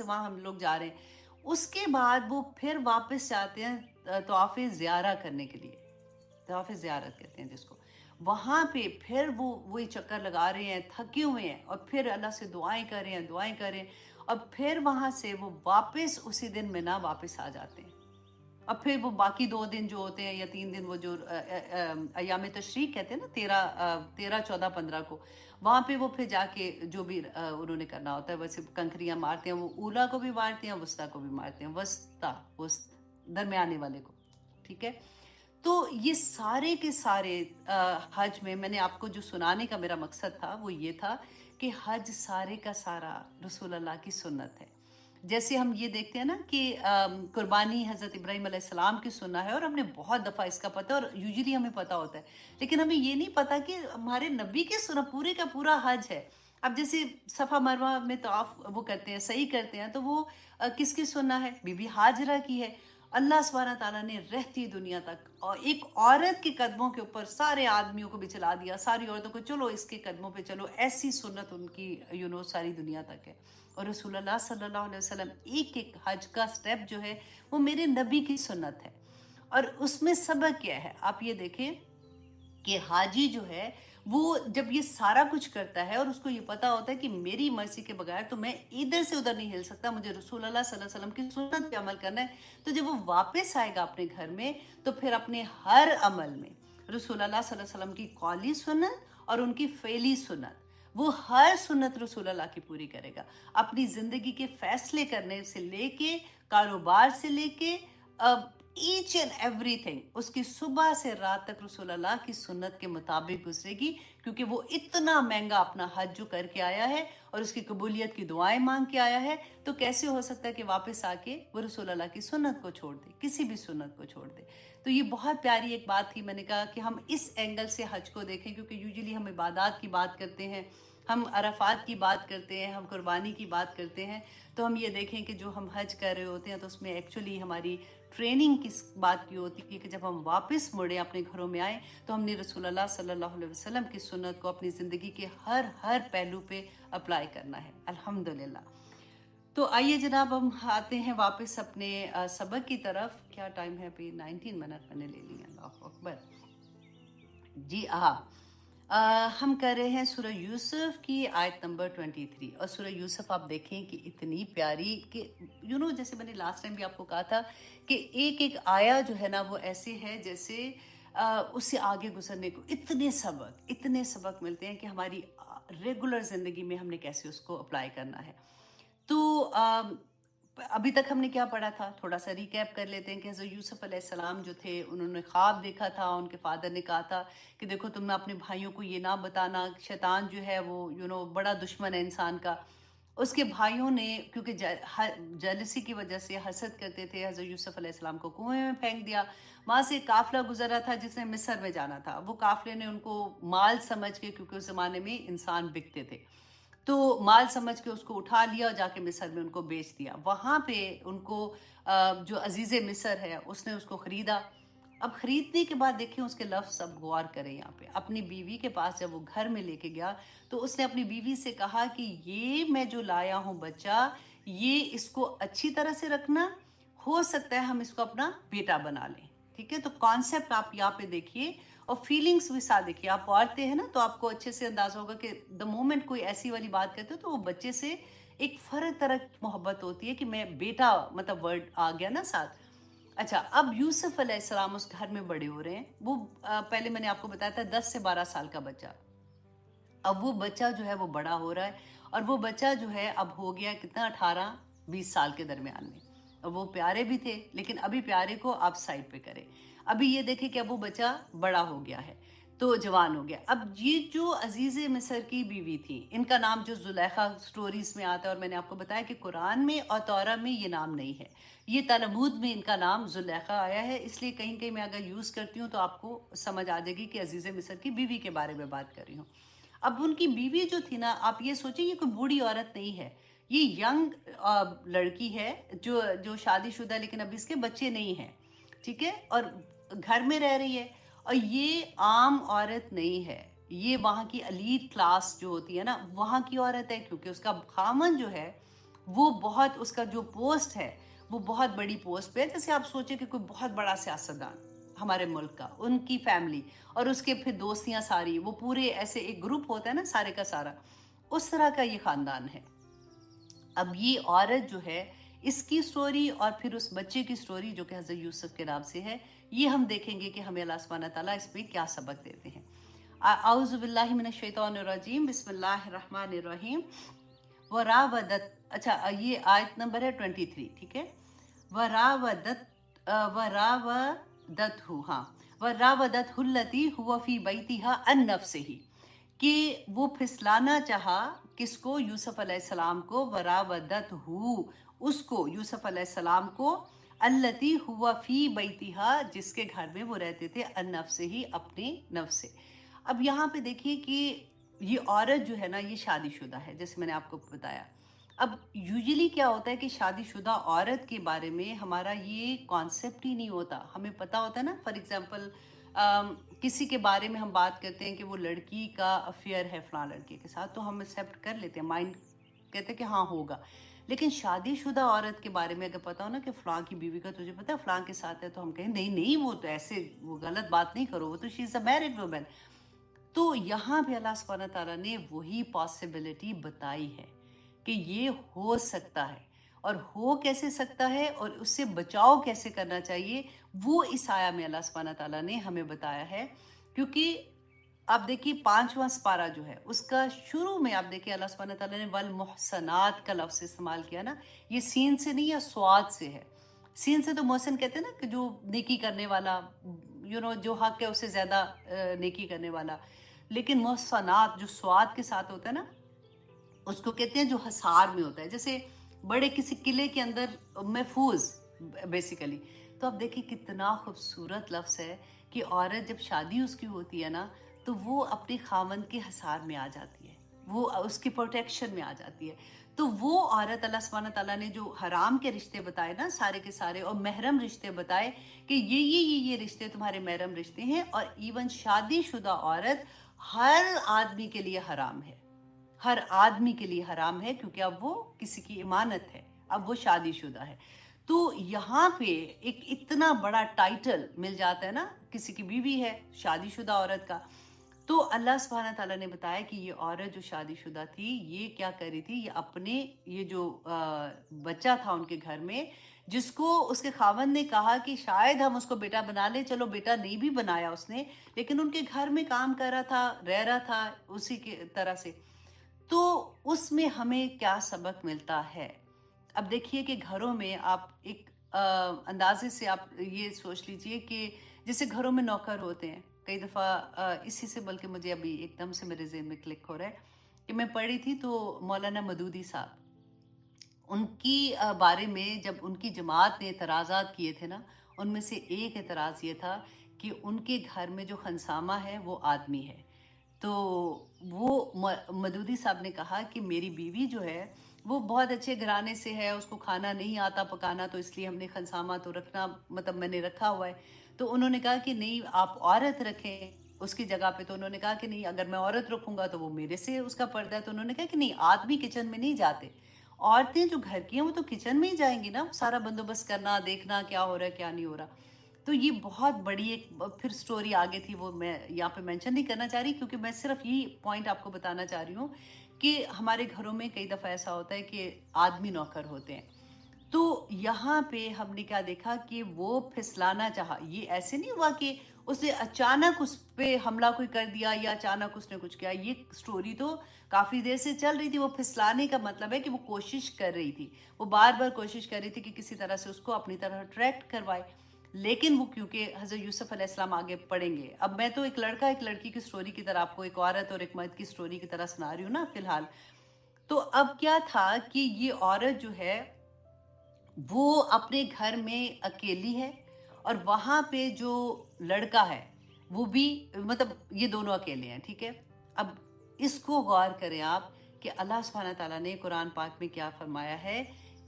वहाँ हम लोग जा रहे हैं। उसके बाद वो फिर वापस जाते हैं तवाफ़ ज़ियारा करने के लिए, तवाफ़ ज़ियारत कहते हैं जिसको। वहाँ पे फिर वो वही चक्कर लगा रहे हैं, थके हुए हैं, और फिर अल्लाह से दुआएं कर रहे हैं, और फिर वहाँ से वो वापस उसी दिन मिना वापस आ जाते हैं। अब फिर वो बाकी 2 दिन जो होते हैं या 3 दिन, वो जो अयाम तशरीक कहते हैं ना, 13, 14, 15 को, वहाँ पे वो फिर जाके जो भी उन्होंने करना होता है, वैसे कंकरियाँ मारते हैं। वो ऊला को भी मारते हैं, वस्ता को भी मारते हैं, दरमियाने वाले को, ठीक है। तो ये सारे के सारे हज में मैंने आपको जो सुनाने का मेरा मकसद था वो ये था कि हज सारे का सारा रसूल अल्लाह की सुन्नत है। जैसे हम ये देखते हैं ना कि कुर्बानी हज़रत इब्राहीम अलैहिस्सलाम की सुन्ना है, और हमने बहुत दफ़ा इसका पता है, और यूजुअली हमें पता होता है, लेकिन हमें ये नहीं पता कि हमारे नबी की सुन्नत पूरे का पूरा हज है। अब जैसे सफ़ा मरवा में तवाफ वो करते हैं, सही करते हैं, तो वो किसकी सुन्ना है? बीबी हाजरा की है। अल्लाह सुब्हाना ताला ने रहती दुनिया तक और एक औरत के कदमों के ऊपर सारे आदमियों को भी चला दिया, सारी औरतों को, चलो इसके कदमों पे चलो, ऐसी सुन्नत उनकी सारी दुनिया तक है। और रसूलुल्लाह सल्लल्लाहु अलैहि वसल्लम एक एक हज का स्टेप जो है वो मेरे नबी की सुन्नत है। और उसमें सबक क्या है, आप ये देखें कि हाजी जो है वो जब ये सारा कुछ करता है और उसको ये पता होता है कि मेरी मर्जी के बगैर तो मैं इधर से उधर नहीं हिल सकता, मुझे रसूल अल्लाह सल्लल्लाहु अलैहि वसल्लम की सुन्नत पे अमल करना है, तो जब वो वापस आएगा अपने घर में, तो फिर अपने हर अमल में रसूल अल्लाह सल्लल्लाहु अलैहि वसल्लम की कौली सुन्नत और उनकी फेली सुन्नत, वो हर सुन्नत रसूल अल्लाह की पूरी करेगा। अपनी ज़िंदगी के फैसले करने से लेके, कारोबार से लेके, ईच एंड एवरीथिंग उसकी सुबह से रात तक रसूल अल्लाह की सुन्नत के मुताबिक गुजरेगी, क्योंकि वो इतना महंगा अपना हज जो करके आया है और उसकी कबूलियत की दुआएं मांग के आया है, तो कैसे हो सकता है कि वापस आके वो रसूल अल्लाह की सुन्नत को छोड़ दे, किसी भी सुन्नत को छोड़ दे। तो ये बहुत प्यारी एक बात थी, मैंने कहा कि हम इस एंगल से हज को देखें, क्योंकि यूजुअली हम इबादत की बात करते हैं, हम अरफात की बात करते हैं, हम कुर्बानी की बात करते हैं, तो हम ये देखें कि जो हम हज कर रहे होते हैं तो उसमें एक्चुअली हमारी ट्रेनिंग किस बात की होती है कि जब हम वापस मुड़े अपने घरों में आए तो हमने रसूलुल्लाह सल्लल्लाहु अलैहि वसल्लम की सुन्नत को अपनी ज़िंदगी के हर पहलू पे अप्लाई करना है, अल्हम्दुलिल्लाह। तो आइए जनाब, हम आते हैं वापस अपने सबक की तरफ। क्या टाइम है अभी? 19 मिनट मैंने ले लिया, अल्लाह अकबर जी। हम कर रहे हैं सूरह यूसुफ की आयत नंबर 23। और सूरह यूसुफ आप देखें कि इतनी प्यारी कि जैसे मैंने लास्ट टाइम भी आपको कहा था कि एक एक आया जो है ना वो ऐसे है जैसे उससे आगे गुजरने को इतने सबक मिलते हैं कि हमारी रेगुलर ज़िंदगी में हमने कैसे उसको अप्लाई करना है। तो अभी तक हमने क्या पढ़ा था, थोड़ा सा रिकैप कर लेते हैं कि हज़रत यूसुफ अलैहिस्सलाम जो थे, उन्होंने ख्वाब देखा था। उनके फादर ने कहा था कि देखो तुम अपने भाइयों को ये ना बताना, शैतान जो है वो बड़ा दुश्मन है इंसान का। उसके भाइयों ने क्योंकि जेलसी की वजह से हसद करते थे, हज़रत यूसुफ अलैहिस्सलाम को कुएं में फेंक दिया। वहाँ से एक काफिला गुजरा था जिसने मिस्र में जाना था। वो काफिले ने उनको माल समझ के, क्योंकि उस ज़माने में इंसान बिकते थे, तो माल समझ के उसको उठा लिया और जाके मिस्र में उनको बेच दिया। वहाँ पे उनको जो अजीज़ मिस्र है उसने उसको ख़रीदा। अब ख़रीदने के बाद देखिए उसके लफ्ज़ सब गौर करें यहाँ पे। अपनी बीवी के पास जब वो घर में लेके गया तो उसने अपनी बीवी से कहा कि ये मैं जो लाया हूँ बच्चा, ये इसको अच्छी तरह से रखना, हो सकता है हम इसको अपना बेटा बना लें। ठीक है, तो कॉन्सेप्ट आप यहाँ पे देखिए और फीलिंग्स भी साथ देखिए। आप पढ़ते हैं ना तो आपको अच्छे से अंदाजा होगा कि द मोमेंट कोई ऐसी वाली बात करते हो तो वो बच्चे से एक फर्क तरह की मोहब्बत होती है कि मैं बेटा, मतलब वर्ड आ गया ना साथ। अच्छा, अब यूसुफ अलैहिस्सलाम उस घर में बड़े हो रहे हैं। वो पहले मैंने आपको बताया था 10 से 12 साल का बच्चा, अब वो बच्चा जो है वो बड़ा हो रहा है, और वो बच्चा जो है अब हो गया कितना, 18-20 साल के दरमियान में। और वो प्यारे भी थे, लेकिन अभी प्यारे को आप साइड पे करें। अभी ये देखें कि अब वो बच्चा बड़ा हो गया है, तो जवान हो गया। अब ये जो अजीज़ मिस्र की बीवी थी, इनका नाम जो जुलेखा स्टोरीज में आता है, और मैंने आपको बताया कि कुरान में और तौरा में ये नाम नहीं है, ये तलमूद में इनका नाम जुलेखा आया है। इसलिए कहीं कहीं मैं अगर यूज़ करती हूँ तो आपको समझ आ जाएगी कि अजीज़ मिस्र की बीवी के बारे में बात कर रही हूँ। अब उनकी बीवी जो थी ना, आप ये सोचिए ये कोई बूढ़ी औरत नहीं है, ये यंग लड़की है जो जो शादीशुदा, लेकिन अभी इसके बच्चे नहीं हैं, ठीक है, और घर में रह रही है। और ये आम औरत नहीं है, ये वहाँ की एलीट क्लास जो होती है ना, वहाँ की औरत है, क्योंकि उसका खामन जो है वो बहुत, उसका जो पोस्ट है वो बहुत बड़ी पोस्ट पे है। जैसे आप सोचे कि कोई बहुत बड़ा सियासतदान हमारे मुल्क का, उनकी फैमिली और उसके फिर दोस्तियां सारी, वो पूरे ऐसे एक ग्रुप होता है ना सारे का सारा, उस तरह का ये खानदान है। अब ये औरत जो है, इसकी स्टोरी और फिर उस बच्चे की स्टोरी जो कि हज़रत यूसुफ के नाम से है, ये हम देखेंगे कि हमें अल्लाह सुब्हानहू तआला इसमें क्या सबक देते हैं। आऊज़ु बिल्लाहि मिनश शैतानिर रजीम, बिस्मिल्लाहिर रहमानिर रहीम। वरावदत, अच्छा ये आयत नंबर है 23, ठीक है। वरावदत वरावदतहु, हाँ, वरावदतहुल्लती हुवा फी बैतिहा अन नफ्सिही, कि वो फिसलाना चाहा किसको, यूसुफ अलैहिस्सलाम को, वरावदतहु, उसको, यूसुफ अलैहिस्सलाम को, अल्लती हुआ फी बैतिहा, जिसके घर में वो रहते थे, अन नफ्सिही, अपने नफ्स से। अब यहाँ पे देखिए कि ये औरत जो है ना, ये शादीशुदा है, जैसे मैंने आपको बताया। अब यूजुअली क्या होता है कि शादीशुदा औरत के बारे में हमारा ये कॉन्सेप्ट ही नहीं होता। हमें पता होता है ना, फॉर एग्जांपल किसी के बारे में हम बात करते हैं कि वो लड़की का अफेयर है फलां लड़के के साथ, तो हम एक्सेप्ट कर लेते हैं, माइंड कहते हैं कि हाँ होगा। लेकिन शादीशुदा औरत के बारे में अगर पता हो ना कि फलां की बीवी का तुझे पता है फलां के साथ है, तो हम कहें नहीं नहीं, वो तो ऐसे, वो गलत बात नहीं करो, वो तो she is a married woman. तो यहाँ भी अल्लाह सुब्हानहू तआला ने वही पॉसिबिलिटी बताई है कि ये हो सकता है, और हो कैसे सकता है और उससे बचाव कैसे करना चाहिए, वो इस आया में अल्लाह सुब्हानहू तआला ने हमें बताया है। क्योंकि आप देखिए 5वां पारा जो है उसका शुरू में आप देखिए अल्लाह सुब्हानहू तआला ने वल मुहसनात का लफ्ज़ इस्तेमाल किया ना, ये सीन से नहीं, या स्वाद से है। सीन से तो मोहसिन कहते हैं ना कि जो नेकी करने वाला, जो हक है उससे ज़्यादा नेकी करने वाला। लेकिन मुहसनात जो स्वाद के साथ होता है ना, उसको कहते हैं जो हसार में होता है, जैसे बड़े किसी किले के अंदर महफूज बेसिकली। तो अब देखिए कितना खूबसूरत लफ्ज़ है कि औरत जब शादी उसकी होती है ना, तो वो अपने खामन के हसार में आ जाती है, वो उसकी प्रोटेक्शन में आ जाती है। तो वो औरत, अल्लाह सुब्हानहू तआला ने जो हराम के रिश्ते बताए ना सारे के सारे, और महरम रिश्ते बताए कि ये रिश्ते तुम्हारे महरम रिश्ते हैं, और इवन शादीशुदा औरत हर आदमी के लिए हराम है, हर आदमी के लिए हराम है, क्योंकि अब वो किसी की इमानत है, अब वो शादीशुदा है। तो यहाँ पे एक इतना बड़ा टाइटल मिल जाता है ना, किसी की बीवी है शादीशुदा औरत का। तो अल्लाह सुब्हानहू तआला ने बताया कि ये औरत जो शादीशुदा थी, ये क्या कर रही थी, ये अपने ये जो बच्चा था उनके घर में, जिसको उसके खावंद ने कहा कि शायद हम उसको बेटा बना ले, चलो बेटा नहीं भी बनाया उसने, लेकिन उनके घर में काम कर रहा था, रह रहा था उसी के तरह से। तो उसमें हमें क्या सबक मिलता है। अब देखिए कि घरों में आप एक अंदाजे से आप ये सोच लीजिए कि जैसे घरों में नौकर होते हैं, कई दफ़ा इसी से, बल्कि मुझे अभी एकदम से मेरे ज़हन में क्लिक हो रहा है कि मैं पढ़ी थी तो मौलाना मदूदी साहब, उनकी बारे में जब उनकी जमात ने एतराज़ात किए थे ना, उनमें से एक एतराज़ ये था कि उनके घर में जो खनसामा है वो आदमी है। तो वो मदूदी साहब ने कहा कि मेरी बीवी जो है वो बहुत अच्छे घराने से है, उसको खाना नहीं आता पकाना, तो इसलिए हमने खनसामा तो रखना, मतलब मैंने रखा हुआ है। तो उन्होंने कहा कि नहीं, आप औरत रखें उसकी जगह पे। तो उन्होंने कहा कि नहीं, अगर मैं औरत रखूंगा तो वो मेरे से उसका पर्दा है। तो उन्होंने कहा कि नहीं, आदमी किचन में नहीं जाते, औरतें जो घर की हैं वो तो किचन में ही जाएंगी ना, सारा बंदोबस्त करना, देखना क्या हो रहा है क्या नहीं हो रहा। तो ये बहुत बड़ी एक फिर स्टोरी आगे थी, वो मैं यहाँ पे मेंशन नहीं करना चाह रही, क्योंकि मैं सिर्फ यही पॉइंट आपको बताना चाह रही हूँ कि हमारे घरों में कई दफ़ा ऐसा होता है कि आदमी नौकर होते हैं। तो यहाँ पे हमने क्या देखा कि वो फिसलाना चाहा। ये ऐसे नहीं हुआ कि اس نے اچانک اس پہ حملہ کوئی کر دیا یا اچانک اس نے کچھ کیا. یہ سٹوری تو کافی دیر سے چل رہی تھی. وہ پھسلانے کا مطلب ہے کہ وہ کوشش کر رہی تھی, وہ بار بار کوشش کر رہی تھی کہ کسی طرح سے اس کو اپنی طرح اٹریکٹ کروائے. لیکن وہ کیونکہ حضرت یوسف علیہ السلام آگے پڑھیں گے. اب میں تو ایک لڑکا ایک لڑکی کی سٹوری کی طرح آپ کو, ایک عورت اور ایک مرد کی سٹوری کی طرح سنا رہی ہوں نا فی الحال. تو اب کیا تھا کہ یہ عورت جو ہے وہ اپنے گھر میں اکیلی ہے, اور وہاں پہ جو لڑکا ہے وہ بھی, مطلب یہ دونوں اکیلے ہیں, ٹھیک ہے. اب اس کو غور کریں آپ کہ اللہ سبحانہ تعالیٰ نے قرآن پاک میں کیا فرمایا ہے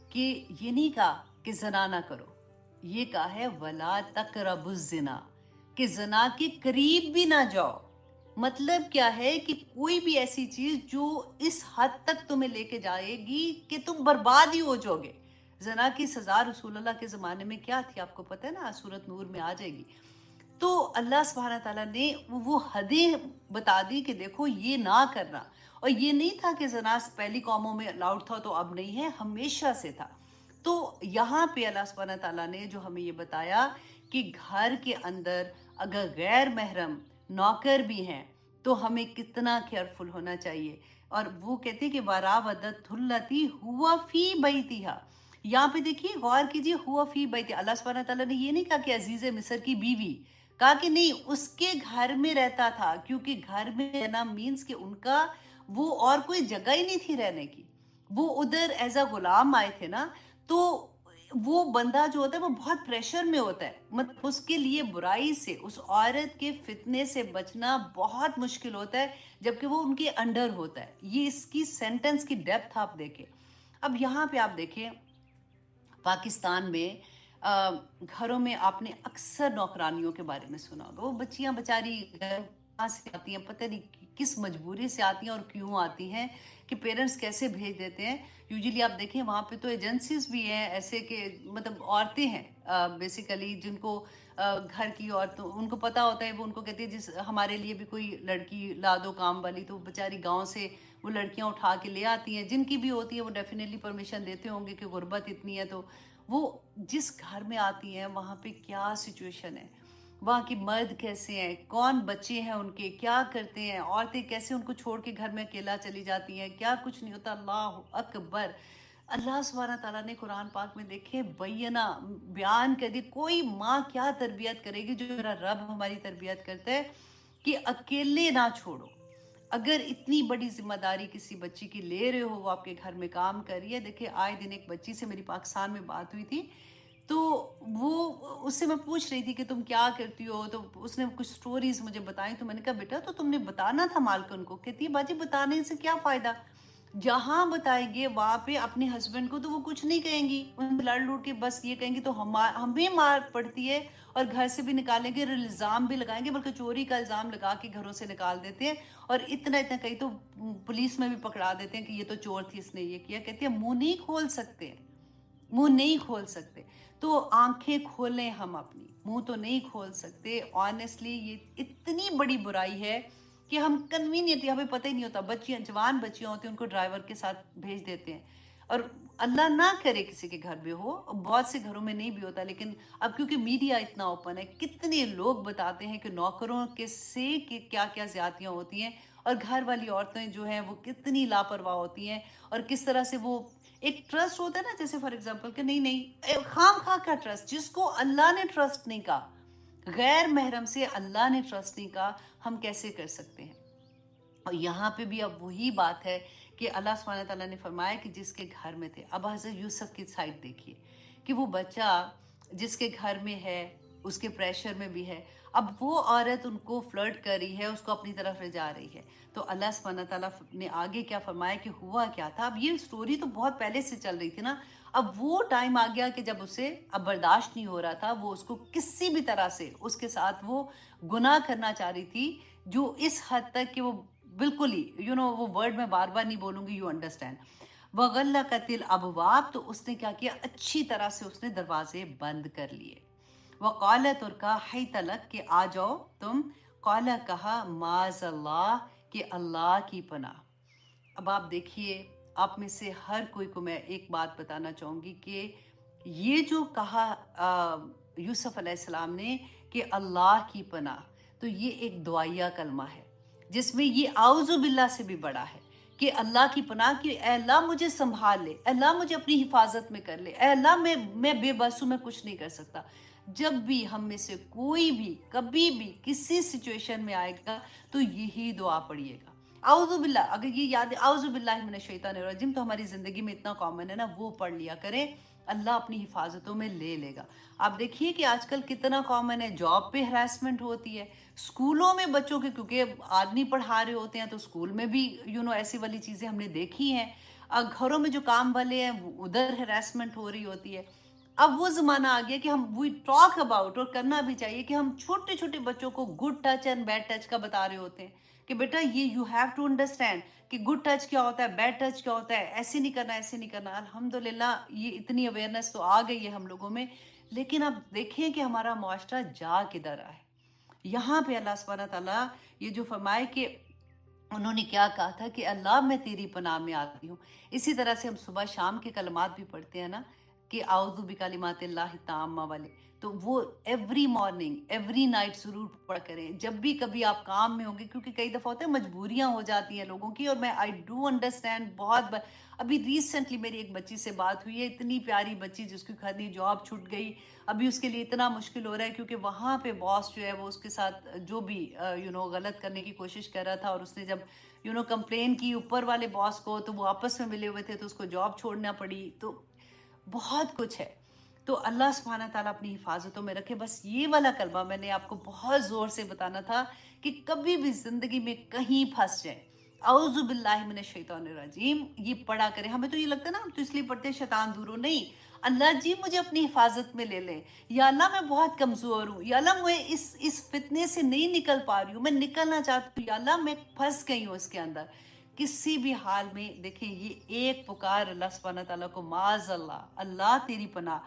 کہ یہ نہیں کہا کہ زنا نہ کرو, یہ کہا ہے وَلَا تَقْرَبُوا الزِّنَا, کہ زنا کے قریب بھی نہ جاؤ. مطلب کیا ہے کہ کوئی بھی ایسی چیز جو اس حد تک تمہیں لے کے جائے گی کہ تم برباد ہی ہو جاؤ گے. زنا کی سزا رسول اللہ کے زمانے میں کیا تھی آپ کو پتہ ہے نا, سورۃ نور میں آ جائے گی. تو اللہ سبحانہ تعالیٰ نے وہ حدیں بتا دی کہ دیکھو یہ نہ کرنا. اور یہ نہیں تھا کہ زنا پہلی قوموں میں الاؤڈ تھا تو اب نہیں ہے, ہمیشہ سے تھا. تو یہاں پہ اللہ سبحانہ تعالیٰ نے جو ہمیں یہ بتایا کہ گھر کے اندر اگر غیر محرم نوکر بھی ہیں تو ہمیں کتنا کیئرفل ہونا چاہیے. اور وہ کہتے ہیں کہ وَرَاوَدَتْهُ الَّتِي هُوَ فِي بَيْتِهَا, یہاں پہ دیکھیے غور کیجیے, ہوا فی بیت. اللہ سبحانہ تعالیٰ نے یہ نہیں کہا کہ عزیز مصر کی بیوی, کہا کہ نہیں اس کے گھر میں رہتا تھا, کیونکہ گھر میں رہنا مینس کہ ان کا وہ اور کوئی جگہ ہی نہیں تھی رہنے کی. وہ ادھر ایز اے غلام آئے تھے نا, تو وہ بندہ جو ہوتا ہے وہ بہت پریشر میں ہوتا ہے. مطلب اس کے لیے برائی سے, اس عورت کے فتنے سے بچنا بہت مشکل ہوتا ہے جبکہ وہ ان کے انڈر ہوتا ہے. یہ اس کی سینٹنس کی ڈیپتھ آپ دیکھیں. اب یہاں پہ آپ دیکھیں پاکستان میں گھروں میں آپ نے اکثر نوکرانیوں کے بارے میں سنا ہوگا. وہ بچیاں بیچاری کہاں سے آتی ہیں, پتہ نہیں کس مجبوری سے آتی ہیں اور کیوں آتی ہیں, کہ پیرنٹس کیسے بھیج دیتے ہیں. یوزلی آپ دیکھیں وہاں پہ تو ایجنسیز بھی ہیں ایسے کہ مطلب عورتیں ہیں بیسیکلی جن کو گھر کی عورتوں, ان کو پتہ ہوتا ہے, وہ ان کو کہتی ہے جس ہمارے لیے بھی کوئی لڑکی لا دو کام والی. تو بیچاری گاؤں سے وہ لڑکیاں اٹھا کے لے آتی ہیں, جن کی بھی ہوتی ہے وہ ڈیفینیٹلی پرمیشن دیتے ہوں گے کہ غربت اتنی ہے. تو وہ جس گھر میں آتی ہیں وہاں پہ کیا سچویشن ہے, وہاں کی مرد کیسے ہیں, کون بچے ہیں ان کے, کیا کرتے ہیں, عورتیں کیسے ان کو چھوڑ کے گھر میں اکیلا چلی جاتی ہیں, کیا کچھ نہیں ہوتا. اللہ اکبر. اللہ سبحانہ تعالیٰ نے قرآن پاک میں دیکھے بینہ بیان کر دی, کوئی ماں کیا تربیت کرے گی جو میرا رب ہماری تربیت کرتا ہے کہ اکیلے نہ چھوڑو. اگر اتنی بڑی ذمہ داری کسی بچی کی لے رہے ہو, وہ آپ کے گھر میں کام کر رہی ہے. دیکھیں آئے دن ایک بچی سے میری پاکستان میں بات ہوئی تھی, تو وہ اس سے میں پوچھ رہی تھی کہ تم کیا کرتی ہو, تو اس نے کچھ سٹوریز مجھے بتائیں. تو میں نے کہا بیٹا تو تم نے بتانا تھا مالکن کو. کہتی ہے باجی بتانے سے کیا فائدہ, جہاں بتائیں گے وہاں پہ اپنے ہسبینڈ کو تو وہ کچھ نہیں کہیں گی, ان لڑ لوٹ کے بس یہ کہیں گی تو ہمیں مار پڑتی ہے, اور گھر سے بھی نکالیں گے, الزام بھی لگائیں گے, بلکہ چوری کا الزام لگا کے گھروں سے نکال دیتے ہیں. اور اتنا کہیں تو پولیس میں بھی پکڑا دیتے ہیں کہ یہ تو چور تھی, اس نے یہ کیا. کہتے ہیں منہ نہیں کھول سکتے, منہ نہیں کھول سکتے. تو آنکھیں کھولیں ہم اپنی, منہ تو نہیں کھول سکتے. آنیسٹلی یہ اتنی بڑی برائی ہے کہ ہم کنوینئنٹلی, ہمیں پتہ ہی نہیں ہوتا. بچیاں, جوان بچیاں ہوتی ہیں, ان کو ڈرائیور کے ساتھ بھیج دیتے ہیں. اور اللہ نہ کرے کسی کے گھر میں ہو, بہت سے گھروں میں نہیں بھی ہوتا, لیکن اب کیونکہ میڈیا اتنا اوپن ہے, کتنے لوگ بتاتے ہیں کہ نوکروں کے سے کہ کیا کیا زیادتیاں ہوتی ہیں, اور گھر والی عورتیں جو ہیں وہ کتنی لاپرواہ ہوتی ہیں, اور کس طرح سے وہ ایک ٹرسٹ ہوتا ہے نا, جیسے فار ایگزامپل کہ نہیں خام خواہ کا ٹرسٹ, جس کو اللہ نے ٹرسٹ نہیں کہا, غیر محرم سے اللہ نے ٹرسٹ نہیں کہا, ہم کیسے کر سکتے ہیں. اور یہاں پہ بھی اب وہی بات ہے کہ اللہ سبحانہ تعالیٰ نے فرمایا کہ جس کے گھر میں تھے. اب حضرت یوسف کی سائڈ دیکھیے کہ وہ بچہ جس کے گھر میں ہے اس کے پریشر میں بھی ہے. اب وہ عورت ان کو فلرٹ کر رہی ہے, اس کو اپنی طرف لے جا رہی ہے. تو اللہ سبحانہ تعالیٰ نے آگے کیا فرمایا کہ ہوا کیا تھا. اب یہ سٹوری تو بہت پہلے سے چل رہی تھی نا, اب وہ ٹائم آ گیا کہ جب اسے اب برداشت نہیں ہو رہا تھا, وہ اس کو کسی بھی طرح سے اس کے ساتھ وہ گناہ کرنا چاہ رہی تھی, جو اس حد تک کہ وہ بالکل ہی وہ ورڈ میں بار بار نہیں بولوں گی, یو انڈرسٹینڈ. وَغَلَّقَتِ الْأَبْوَابَ, تو اس نے کیا کیا, اچھی طرح سے اس نے دروازے بند کر لیے. وَقَالَتْ, اور کہا, حَيْتَ لَكْ, کہ آ جاؤ تم. قَالَ, کہا, مَعَاذَ اللَّهِ, کہ اللہ کی پناہ. اب آپ دیکھیے, آپ میں سے ہر کوئی کو میں ایک بات بتانا چاہوں گی کہ یہ جو کہا یوسف علیہ السلام نے کہ اللہ کی پناہ، تو یہ ایک دعائیہ کلمہ ہے جس میں یہ اعوذ باللہ سے بھی بڑا ہے کہ اللہ کی پناہ کہ اے اللہ مجھے سنبھال لے، اے اللہ مجھے اپنی حفاظت میں کر لے، اے اللہ میں بے بس ہوں، میں کچھ نہیں کر سکتا۔ جب بھی ہم میں سے کوئی بھی کبھی بھی کسی سچویشن میں آئے گا تو یہی دعا پڑھیے گا، اعوذ باللہ، اگر یہ یاد ہے اعوذ باللہ من الشیطان الرجیم تو ہماری زندگی میں اتنا کامن ہے نا، وہ پڑھ لیا کریں، اللہ اپنی حفاظتوں میں لے لے گا۔ آپ دیکھیے کہ آج کل کتنا کامن ہے، جاب پہ ہراسمنٹ ہوتی ہے، اسکولوں میں بچوں کے، کیونکہ آدمی پڑھا رہے ہوتے ہیں تو اسکول میں بھی ایسی والی چیزیں ہم نے دیکھی ہیں، گھروں میں جو کام والے ہیں ادھر ہراسمنٹ ہو رہی ہوتی ہے۔ اب وہ زمانہ آ گیا کہ ہم وی ٹاک اباؤٹ، اور کرنا بھی چاہیے، کہ ہم چھوٹے چھوٹے بچوں کو good touch and bad touch کا بتا رہے ہوتے ہیں کہ بیٹا یہ یو ہیو ٹو انڈرسٹینڈ کہ گڈ ٹچ کیا ہوتا ہے، بیڈ ٹچ کیا ہوتا ہے، ایسے نہیں کرنا، ایسے نہیں کرنا۔ الحمدللہ یہ اتنی اویئرنیس تو آ گئی ہے ہم لوگوں میں، لیکن اب دیکھیں کہ ہمارا معاشرہ جا کدھر رہا ہے۔ یہاں پہ اللہ سبحانہ تعالیٰ یہ جو فرمائے کہ انہوں نے کیا کہا تھا کہ اللہ میں تیری پناہ میں آتی ہوں، اسی طرح سے ہم صبح شام کے کلمات بھی پڑھتے ہیں نا کہ اعوذ بکلمات اللہ التامہ والے، تو وہ ایوری مارننگ ایوری نائٹ ضرور پڑھ کریں جب بھی کبھی آپ کام میں ہوں گے، کیونکہ کئی دفعہ ہوتا ہے مجبوریاں ہو جاتی ہیں لوگوں کی، اور میں آئی ڈو انڈرسٹینڈ بہت ابھی ریسنٹلی میری ایک بچی سے بات ہوئی ہے، اتنی پیاری بچی جس کی خدی جاب چھوٹ گئی، ابھی اس کے لیے اتنا مشکل ہو رہا ہے کیونکہ وہاں پہ باس جو ہے وہ اس کے ساتھ جو بھی غلط کرنے کی کوشش کر رہا تھا، اور اس نے جب کمپلین کی اوپر والے باس کو تو وہ آپس میں ملے ہوئے تھے تو اس کو جاب چھوڑنا پڑی، تو بہت کچھ ہے۔ تو اللہ سبحانہ تعالیٰ اپنی حفاظتوں میں رکھے۔ بس یہ والا کلمہ میں نے آپ کو بہت زور سے بتانا تھا کہ کبھی بھی زندگی میں کہیں پھنس جائیں، اعوذ باللہ من الشیطان الرجیم یہ پڑھا کریں۔ ہمیں تو یہ لگتا ہے نا ہم تو اس لیے پڑھتے ہیں شیطان دور ہو، نہیں، اللہ جی مجھے اپنی حفاظت میں لے لیں، یا اللہ میں بہت کمزور ہوں، یا اللہ میں اس فتنے سے نہیں نکل پا رہی ہوں، میں نکلنا چاہتی ہوں، یا اللہ میں پھنس گئی ہوں اس کے اندر۔ کسی بھی حال میں دیکھیں یہ ایک پکار اللہ سبحانہ تعالیٰ کو، معاذ اللہ، اللہ تیری پناہ،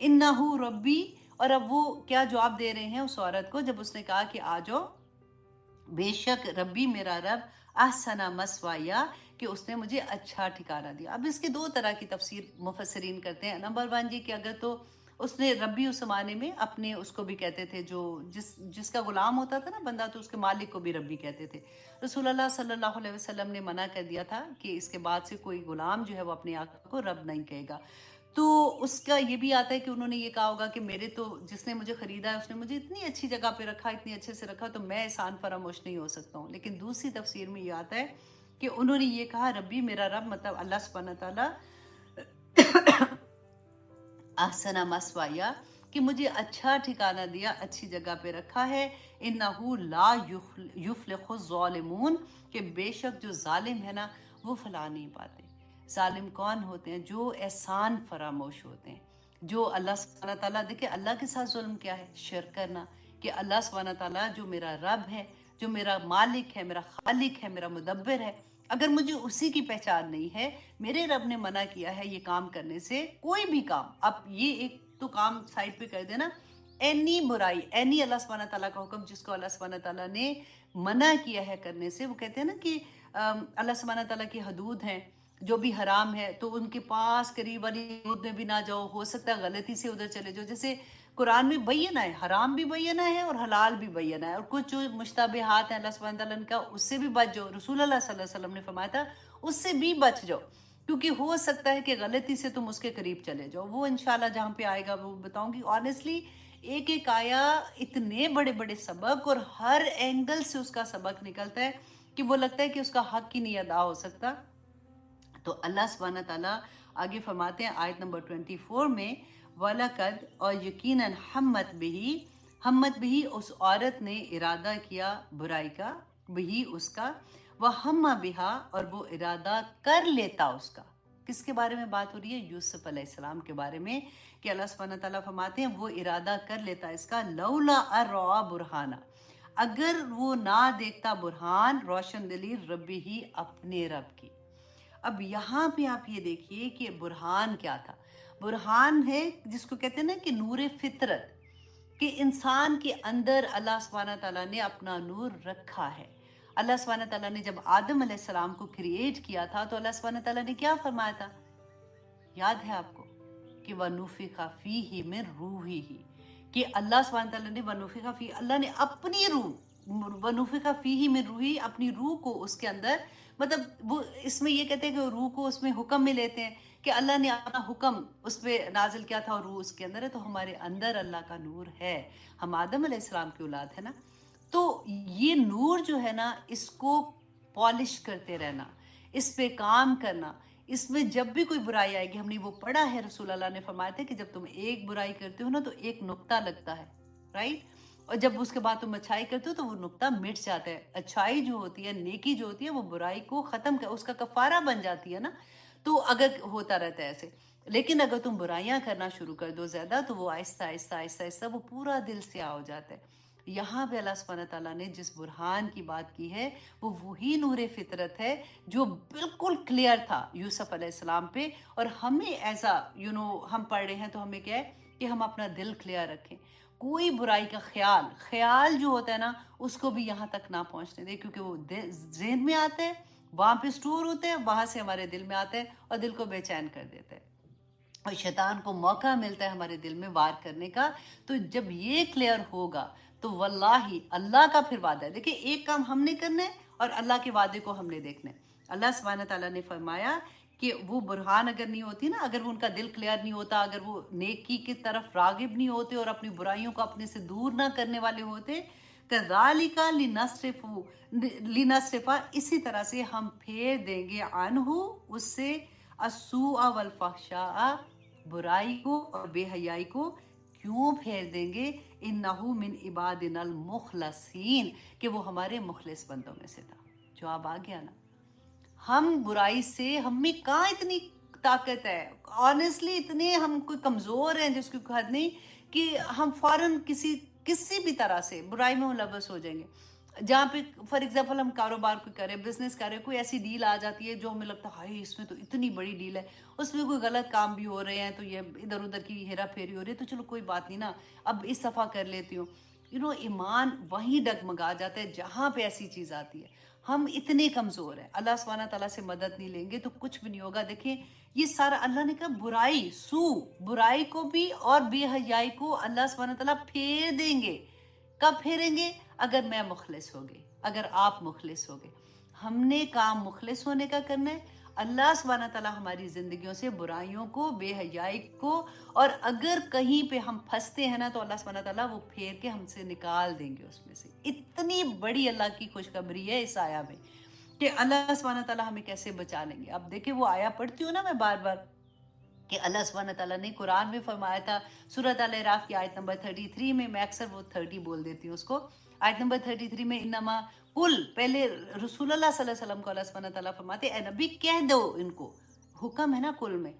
انہو ربی، اور اب وہ کیا جواب دے رہے ہیں اس عورت کو جب اس نے کہا کہ آ جاؤ، بے شک ربی میرا رب احسن مسوایا، کہ اس نے مجھے اچھا ٹھکانہ دیا۔ اب اس کے دو طرح کی تفسیر مفسرین کرتے ہیں۔ نمبر 1 یہ کہ اگر تو اس نے ربی اس زمانے میں اپنے اس کو بھی کہتے تھے جو جس کا غلام ہوتا تھا نا بندہ، تو اس کے مالک کو بھی ربی کہتے تھے۔ رسول اللہ صلی اللہ علیہ وسلم نے منع کر دیا تھا کہ اس کے بعد سے کوئی غلام جو ہے وہ اپنے آقا کو رب نہیں کہے گا۔ تو اس کا یہ بھی آتا ہے کہ انہوں نے یہ کہا ہوگا کہ میرے تو جس نے مجھے خریدا ہے اس نے مجھے اتنی اچھی جگہ پہ رکھا، اتنی اچھے سے رکھا، تو میں احسان فراموش نہیں ہو سکتا ہوں۔ لیکن دوسری تفسیر میں یہ آتا ہے کہ انہوں نے یہ کہا ربی میرا رب، مطلب اللہ سبحانہ تعالیٰ احسن مسوایا، کہ مجھے اچھا ٹھکانہ دیا، اچھی جگہ پہ رکھا ہے، انہو لا یفلح الظالمون، کہ بے شک جو ظالم ہے نا وہ فلاح نہیں پاتے۔ ظالم کون ہوتے ہیں؟ جو احسان فراموش ہوتے ہیں، جو اللہ سبحانہ تعالیٰ، دیکھیں اللہ کے ساتھ ظلم کیا ہے؟ شرک کرنا، کہ اللہ سبحانہ تعالیٰ جو میرا رب ہے، جو میرا مالک ہے، میرا خالق ہے، میرا مدبر ہے، اگر مجھے اسی کی پہچان نہیں ہے، میرے رب نے منع کیا ہے یہ کام کرنے سے، کوئی بھی کام، اب یہ ایک تو کام سائڈ پہ کر دینا، اینی برائی، اینی اللہ سبحانہ تعالیٰ کا حکم جس کو اللہ سبحانہ تعالیٰ نے منع کیا ہے کرنے سے، وہ کہتے ہیں نا کہ اللہ سبحانہ تعالیٰ کی حدود ہیں جو بھی حرام ہے تو ان کے پاس قریب والی حدود میں بھی نہ جاؤ، ہو سکتا ہے غلطی سے ادھر چلے جاؤ، جیسے قرآن میں بینہ ہے، حرام بھی بینہ ہے اور حلال بھی بینہ ہے، اور کچھ جو مشتبہات ہیں اللہ سبحانہ تعالیٰ کا اس سے بھی بچ جاؤ، رسول اللہ صلی اللہ علیہ وسلم نے فرمایا تھا اس سے بھی بچ جاؤ، کیونکہ ہو سکتا ہے کہ غلطی سے تم اس کے قریب چلے جاؤ۔ وہ انشاءاللہ جہاں پہ آئے گا وہ بتاؤں گی۔ آنیسٹلی ایک ایک آیا اتنے بڑے بڑے سبق، اور ہر اینگل سے اس کا سبق نکلتا ہے کہ وہ لگتا ہے کہ اس کا حق ہی نہیں ادا ہو سکتا۔ تو اللہ سبحانہ تعالیٰ آگے فرماتے ہیں آیت نمبر 24 میں، وَلَقَدْ، اور یقیناً ہمت بھی اس عورت نے ارادہ کیا برائی کا، بھی اس کا، وَهَمَّ بِهَا، اور وہ ارادہ کر لیتا اس کا۔ کس کے بارے میں بات ہو رہی ہے؟ یوسف علیہ السلام کے بارے میں، کہ اللہ سبحانہ تعالیٰ فرماتے ہیں وہ ارادہ کر لیتا اس کا، لولا اروا برہانہ، اگر وہ نہ دیکھتا برہان، روشن دلیل، ربی ہی، اپنے رب کی۔ اب یہاں پہ آپ یہ دیکھیے کہ برہان کیا تھا؟ برہان ہے جس کو کہتے ہیں نا کہ نور فطرت، کہ انسان کے اندر اللہ سبحانہ تعالیٰ نے اپنا نور رکھا ہے۔ اللہ سبحانہ تعالیٰ نے جب آدم علیہ السلام کو کریٹ کیا تھا تو اللہ سبحانہ تعالیٰ نے کیا فرمایا تھا؟ یاد ہے آپ کو کہ وَنُفِخَ فِيهِ مِن رُوحِهِ، کہ اللہ सुब्हान तआला ने वनुफिखा फी, अल्लाह ने अपनी रूह वनुफिखा फी ही में रूही, अपनी रूह को उसके अंदर, मतलब वो इसमें ये कहते हैं कि रूह को उसमें हुक्म में लेते हैं कि अल्लाह ने अपना हुक्म उस पर नाजिल किया था और रूह उसके अंदर है, तो हमारे अंदर अल्लाह का नूर है, हम आदम अलैहिस्सलाम की औलाद है ना। तो ये नूर जो है ना, इसको पॉलिश करते रहना, इस पे काम करना, इसमें जब भी कोई बुराई आएगी, हमने वो पढ़ा है, रसूल अल्लाह ने फरमाया था कि जब तुम एक बुराई करते हो ना तो एक नुक्ता लगता है, राइट, और जब उसके बाद तुम अच्छाई करते हो तो वो नुक्ता मिट जाता है। अच्छाई जो होती है, नेकी जो होती है, वो बुराई को खत्म कर, उसका कफारा बन जाती है ना। तो अगर होता रहता है ऐसे, लेकिन अगर तुम बुराइयां करना शुरू कर दो ज्यादा, तो वो आहिस्ता आहिस्ता आहिस्ता आहिस्ता वो पूरा दिल से आ हो जाता है। यहाँ पे अल्लाह सुब्हानहू तआला ने जिस बुरहान की बात की है, वो वही नूर फितरत है जो बिल्कुल क्लियर था यूसुफ अलैहिस्सलाम पे। और हमें ऐसा हम पढ़ रहे हैं तो हमें क्या है कि हम अपना दिल क्लियर रखें, कोई बुराई का ख्याल जो होता है ना, उसको भी यहाँ तक ना पहुँचने दे, क्योंकि वो ज़हन में आता है, वहाँ पे स्टोर होते हैं, वहाँ से हमारे दिल में आता है और दिल को बेचैन कर देता है, और शैतान को मौका मिलता है हमारे दिल में वार करने का। तो जब ये क्लियर होगा तो वल्लाही अल्लाह का फिर वादा है। देखिए, एक काम हमने करना है और अल्लाह के वादे को हमने देखना है। अल्लाह सुब्हानहू तआला ने फरमाया कि वो बुरहान अगर नहीं होती ना, अगर वो उनका दिल क्लियर नहीं होता, अगर वो नेकी की तरफ रागिब नहीं होते और अपनी बुराइयों को अपने से दूर ना करने वाले होते, कज़ालिका लिनस्रिफा, इसी तरह से हम फेर देंगे अनहु, उससे, अस्सूअ वल फहशा, बुराई को और बेहयाई को। क्यों फेर देंगे? इन्नहु मिन इबादिनल मुखलसीन, कि वो हमारे मुखलिस बंदों में से था। जवाब आ गया ना। हम बुराई से, हम में कहाँ इतनी ताकत है, ऑनेस्टली इतने हम कोई कमज़ोर हैं जिसकी कोई हद नहीं, कि हम फौरन किसी भी तरह से बुराई में मुलव्वस हो जाएंगे। जहाँ पे फॉर एग्जाम्पल हम कारोबार कोई करें, बिजनेस करें, कोई ऐसी डील आ जाती है जो हमें लगता है हाय इसमें तो इतनी बड़ी डील है, उसमें कोई गलत काम भी हो रहे हैं, तो ये इधर उधर की हेरा फेरी हो रही है, तो चलो कोई बात नहीं ना, अब इस दफ़ा कर लेती हूँ। ईमान वहीं डगमगा जाता है जहाँ पे ऐसी चीज़ आती है। हम इतने कमज़ोर हैं, अल्लाह सुब्हानहू तआला से मदद नहीं लेंगे तो कुछ भी नहीं होगा। देखिए, ये सारा अल्लाह ने कहा, बुराई को भी और बेहयाई को अल्लाह सुब्हानहू तआला फेर देंगे। कब फेरेंगे? अगर मैं मुखलिस हो गई, अगर आप मुखलिस हो गए। हमने काम मुखलिस होने का करना है। अल्लाह सुब्हानहू तआला हमारी ज़िंदगियों से बुराइयों को, बेहयाई को, और अगर कहीं पे हम फंसते हैं ना, तो अल्लाह सुब्हानहू तआला वो फेर के हमसे निकाल देंगे उसमें से। इतनी बड़ी अल्लाह की खुशखबरी है इस आया में कि अल्लाह सुब्हानहू तआला हमें कैसे बचा लेंगे। अब देखिए, वो आया पढ़ती हूँ ना मैं बार बार, कि अल्लाह सुब्हानहू तआला ने कुरान में फरमाया था, सूरत अल अराफ की आयत नंबर 33 में, मैं अक्सर वो 30 बोल देती हूँ उसको, आयत नंबर 33 में, इन्नमा कुल, पहले रसूलुल्लाह सल्लल्लाहु अलैहि वसल्लम को अल्लाह सुब्हानहू तआला फरमाते, ए नबी कह दो इनको, हुक्म है ना कुल में,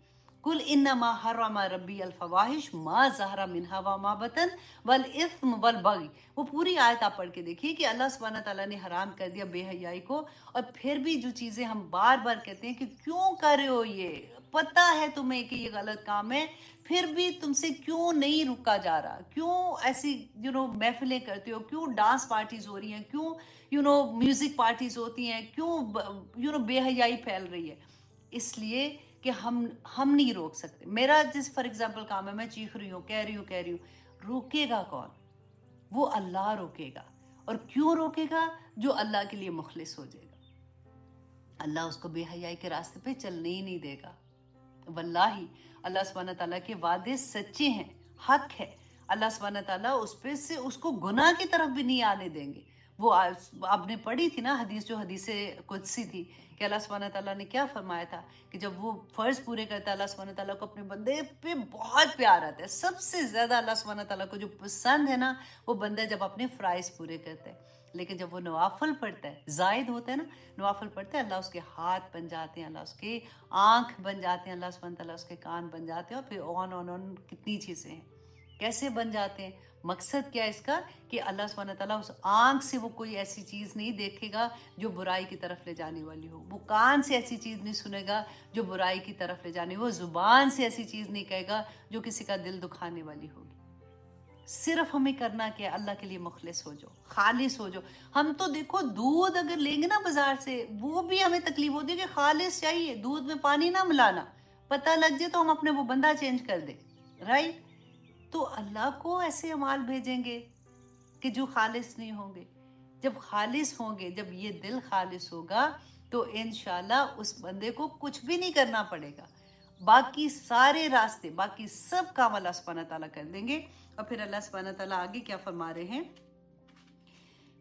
कुल इन्नमा हर्रमा रब्बी अल फवाहिश मा ज़हरा मिनहा व मा बतन वल इस्म वल बगी। वो पूरी आयत आप पढ़ के देखिए कि अल्लाह सुब्हानहू तआला ने हराम कर दिया बेहयाई को। और फिर भी जो चीज़ें हम बार बार कहते हैं कि क्यों कर रहे हो, ये पता है तुम्हें कि ये गलत काम है, फिर भी तुमसे क्यों नहीं रुका जा रहा, क्यों ऐसी महफिलें करते हो, क्यों डांस पार्टीज हो रही हैं, क्यों म्यूजिक पार्टीज होती हैं, क्यों बेहयाई फैल रही है? इसलिए कि हम नहीं रोक सकते। मेरा जिस फॉर एग्जाम्पल काम है, मैं चीख रही हूँ, कह रही हूँ, रोकेगा कौन? वो अल्लाह रोकेगा। और क्यों रोकेगा? जो अल्लाह के लिए मुखलिस हो जाएगा, अल्लाह उसको बेहयाई के रास्ते पे चलने ही नहीं देगा। वल्लाही अल्लाह सुब्हानहू तआला के वादे सच्चे हैं, हक है। अल्लाह सुब्हानहू तआला उस पे से उसको गुनाह की तरफ भी नहीं आने देंगे। वो आपने पढ़ी थी ना हदीस, जो हदीस कुदसी थी, कि अल्लाह सुब्हानहू तआला ने क्या फरमाया था कि जब वो फ़र्ज़ पूरे करता है, अल्लाह सुब्हानहू तआला को अपने बंदे पे बहुत प्यार आता है। सबसे ज़्यादा अल्लाह सुब्हानहू तआला को जो पसंद है ना, वो बंदा जब अपने फ़राइज़ पूरे करता है। लेकिन जब वो नवाफिल पढ़ता है, जायद होता है ना, नवाफिल पढ़ता है, अल्लाह उसके हाथ बन जाते हैं, अल्लाह उसके आँख बन जाते हैं, अल्लाह सुब्हानहू तआला उसके कान बन जाते हैं, और फिर ऑन कितनी चीज़ें हैं, कैसे बन जाते हैं। मकसद क्या है इसका? कि अल्लाह सुब्हानहू तआला उस आँख से वो कोई ऐसी चीज़ नहीं देखेगा जो बुराई की तरफ ले जाने वाली हो, वो कान से ऐसी चीज़ नहीं सुनेगा जो बुराई की तरफ ले जाने, वो ज़ुबान से ऐसी चीज़ नहीं कहेगा जो किसी का दिल दुखाने वाली होगी। सिर्फ हमें करना क्या है? अल्लाह के लिए मुखलिस हो जाओ, खालिस हो जाओ। हम तो देखो, दूध अगर लेंगे ना बाजार से, वो भी हमें तकलीफ होती है कि खालिस चाहिए, दूध में पानी ना मिलाना, पता लग जाए तो हम अपने वो बंदा चेंज कर दे, राइट? तो अल्लाह को ऐसे अमाल भेजेंगे कि जो खालिस नहीं होंगे? जब खालिस होंगे, जब ये दिल खालिस होगा, तो इंशाल्लाह उस बंदे को कुछ भी नहीं करना पड़ेगा। बाकी सारे रास्ते, बाकी सब काम अल्लाह सुब्हानहू व तआला कर देंगे। और फिर अल्लाह सुब्हानहू व तआला आगे क्या फरमा रहे हैं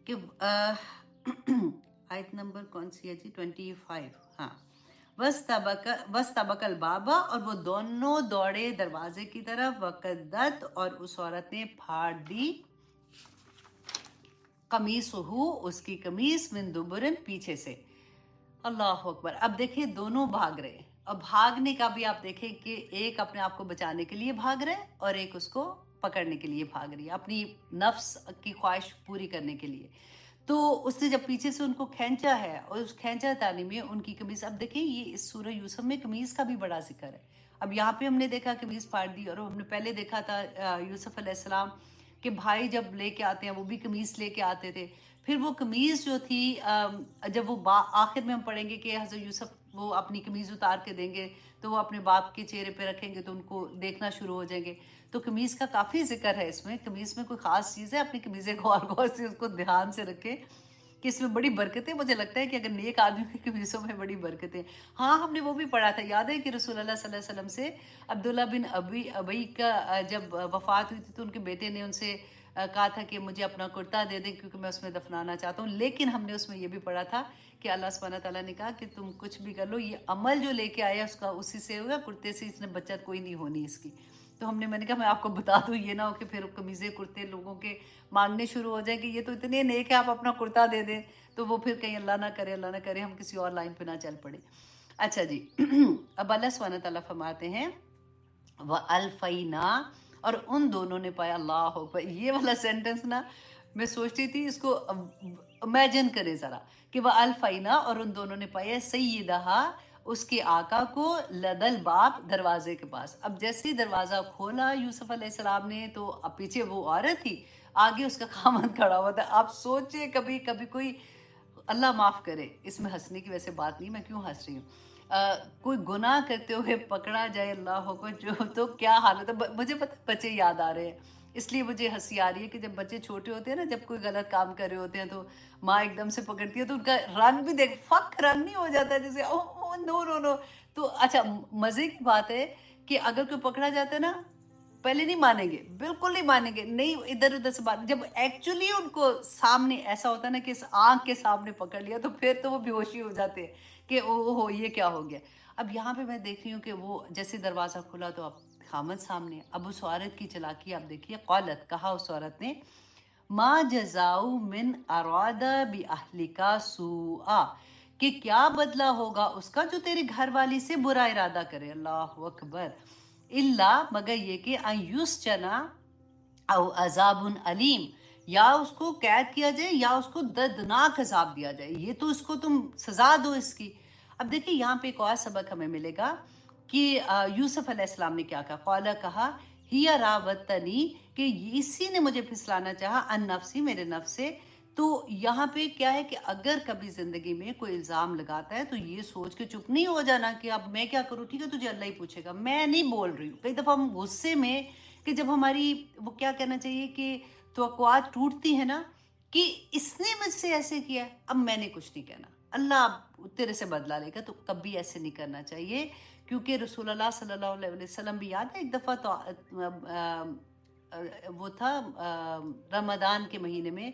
कि आयत नंबर कौन सी है जी? 25। हाँ, वस्तबकल बाबा, और वो दोनों दौड़े दरवाजे की तरफ, वकद्दत, और उस औरत ने फाड़ दी कमीस हो, उसकी कमीज, मिन दुबुरन, पीछे से। अल्लाह अकबर। अब देखिए दोनों भाग रहे हैं। अब भागने का भी आप देखें कि एक अपने आप को बचाने के लिए भाग रहा है और एक उसको पकड़ने के लिए भाग रही है, अपनी नफ्स की ख्वाहिश पूरी करने के लिए। तो उसने जब पीछे से उनको खींचा है और उस खींचा तानी में उनकी कमीज, अब देखें ये इस सूरह यूसुफ में कमीज का भी बड़ा जिक्र है। अब यहाँ पे हमने देखा कमीज फाड़ दी, और हमने पहले देखा था यूसुफ अलैहिस्सलाम के भाई जब लेके आते हैं वो भी कमीज लेके आते थे। फिर वो कमीज जो थी जब वो आखिर में हम पढ़ेंगे कि हज़रत यूसुफ वो अपनी कमीज उतार के देंगे, तो वो अपने बाप के चेहरे पे रखेंगे तो उनको देखना शुरू हो जाएंगे। तो कमीज का काफी जिक्र है इसमें। कमीज में कोई खास चीज है, अपनी कमीजें गौर गौर से उसको ध्यान से रखें कि इसमें बड़ी बरकतें। मुझे लगता है कि अगर नेक आदमी की कमीजों में बड़ी बरकतें। हाँ, हमने वो भी पढ़ा था, याद है कि रसूल अल्लाह सल्लल्लाहु अलैहि वसल्लम से अब्दुल्ला बिन अबी का जब वफात हुई थी तो उनके बेटे ने उनसे कहा था कि मुझे अपना कुर्ता दे दें क्योंकि मैं उसमें दफनाना चाहता हूँ। लेकिन हमने उसमें ये भी पढ़ा था कि अल्लाह सुब्हानहू तआला ने कहा कि तुम कुछ भी कर लो, ये अमल जो लेके आया उसका उसी से होगा, कुर्ते से इसने बचत कोई नहीं होनी इसकी। तो मैंने कहा मैं आपको बता दूं, ये ना हो कि फिर कमीज़ें कुर्ते लोगों के मांगने शुरू हो जाए कि ये तो इतने नेक है, आप अपना कुर्ता दे दें, तो वो फिर कहीं अल्लाह ना करे हम किसी और लाइन पे ना चल पड़े। अच्छा जी। अब अल्लाह सुब्हानहू तआला फरमाते हैं व अल्फैना, और उन दोनों ने पाया। अल्लाह अकबर। ये वाला सेंटेंस ना मैं सोचती थी इसको इमेजिन करें जरा कि वह अल्फैना, और उन दोनों ने पाया सैयदहा, उसके आका को, लदल बाप, दरवाजे के पास। अब जैसे ही दरवाजा खोला यूसुफ अलैहिस्सलाम ने, तो अब पीछे वो औरत थी, आगे उसका खामन खड़ा हुआ था। आप सोचे कभी कभी कोई, अल्लाह माफ़ करे, इसमें हंसने की वैसे बात नहीं, मैं क्यों हंस रही हूँ, कोई गुनाह करते हुए पकड़ा जाए, अल्लाह को, जो तो क्या हालत है। मुझे पता बच्चे याद आ रहे हैं, इसलिए मुझे हंसी आ रही है कि जब बच्चे छोटे होते हैं ना, जब कोई गलत काम कर रहे होते हैं तो माँ एकदम से पकड़ती है, तो उनका रंग भी देख, फक रंग नहीं हो जाता है जैसे ओ, ओ नो नो नो। तो अच्छा, मज़े की बात है कि अगर कोई पकड़ा जाता है ना, पहले नहीं मानेंगे, बिल्कुल नहीं मानेंगे, नहीं इधर उधर से बात। जब एक्चुअली उनको सामने ऐसा होता है ना कि इस आंख के सामने पकड़ लिया, तो फिर तो वो बेहोशी हो जाते हैं कि ओहो ये क्या हो गया। अब यहाँ पे मैं देख रही हूँ कि वो जैसे दरवाज़ा खुला तो अब खामद सामने। अब उस औरत की चालाकी आप देखिए। कौलत, कहा उस औरत ने, माँ जजाऊ मिन अरादा बि अहलिका सूआ, कि क्या बदला होगा उसका जो तेरे घर वाली से बुरा इरादा करे। अल्लाह अकबर। इल्ला, मगर ये कि आयुस चना औ अजाबुन अलीम, या उसको कैद किया जाए या उसको दर्दनाक अजाब दिया जाए, ये तो इसको तुम सजा दो इसकी। अब देखिए यहाँ पे एक और सबक हमें मिलेगा कि यूसुफ अलैहिस्सलाम ने क्या कहा। कौला, कहा, हिया रावतनी, कि इसी ने मुझे फिसलाना चाहा, अन नफ्सी, मेरे नफ्स से। तो यहाँ पे क्या है कि अगर कभी जिंदगी में कोई इल्जाम लगाता है तो ये सोच के चुप नहीं हो जाना कि अब मैं क्या करूँ, ठीक है तुझे अल्लाह ही पूछेगा, मैं नहीं बोल रही हूँ। कई दफा हम गुस्से में, कि जब हमारी वो क्या कहना चाहिए कि तवक्कुआत टूटती है ना, कि इसने मुझसे ऐसे किया है, अब मैंने कुछ नहीं कहना, अल्लाह तेरे से बदला लेगा। तो कभी ऐसे नहीं करना चाहिए, क्योंकि रसूलुल्लाह सल्लल्लाहु अलैहि वसल्लम भी, याद है एक दफ़ा तो वो था रमज़ान के महीने में,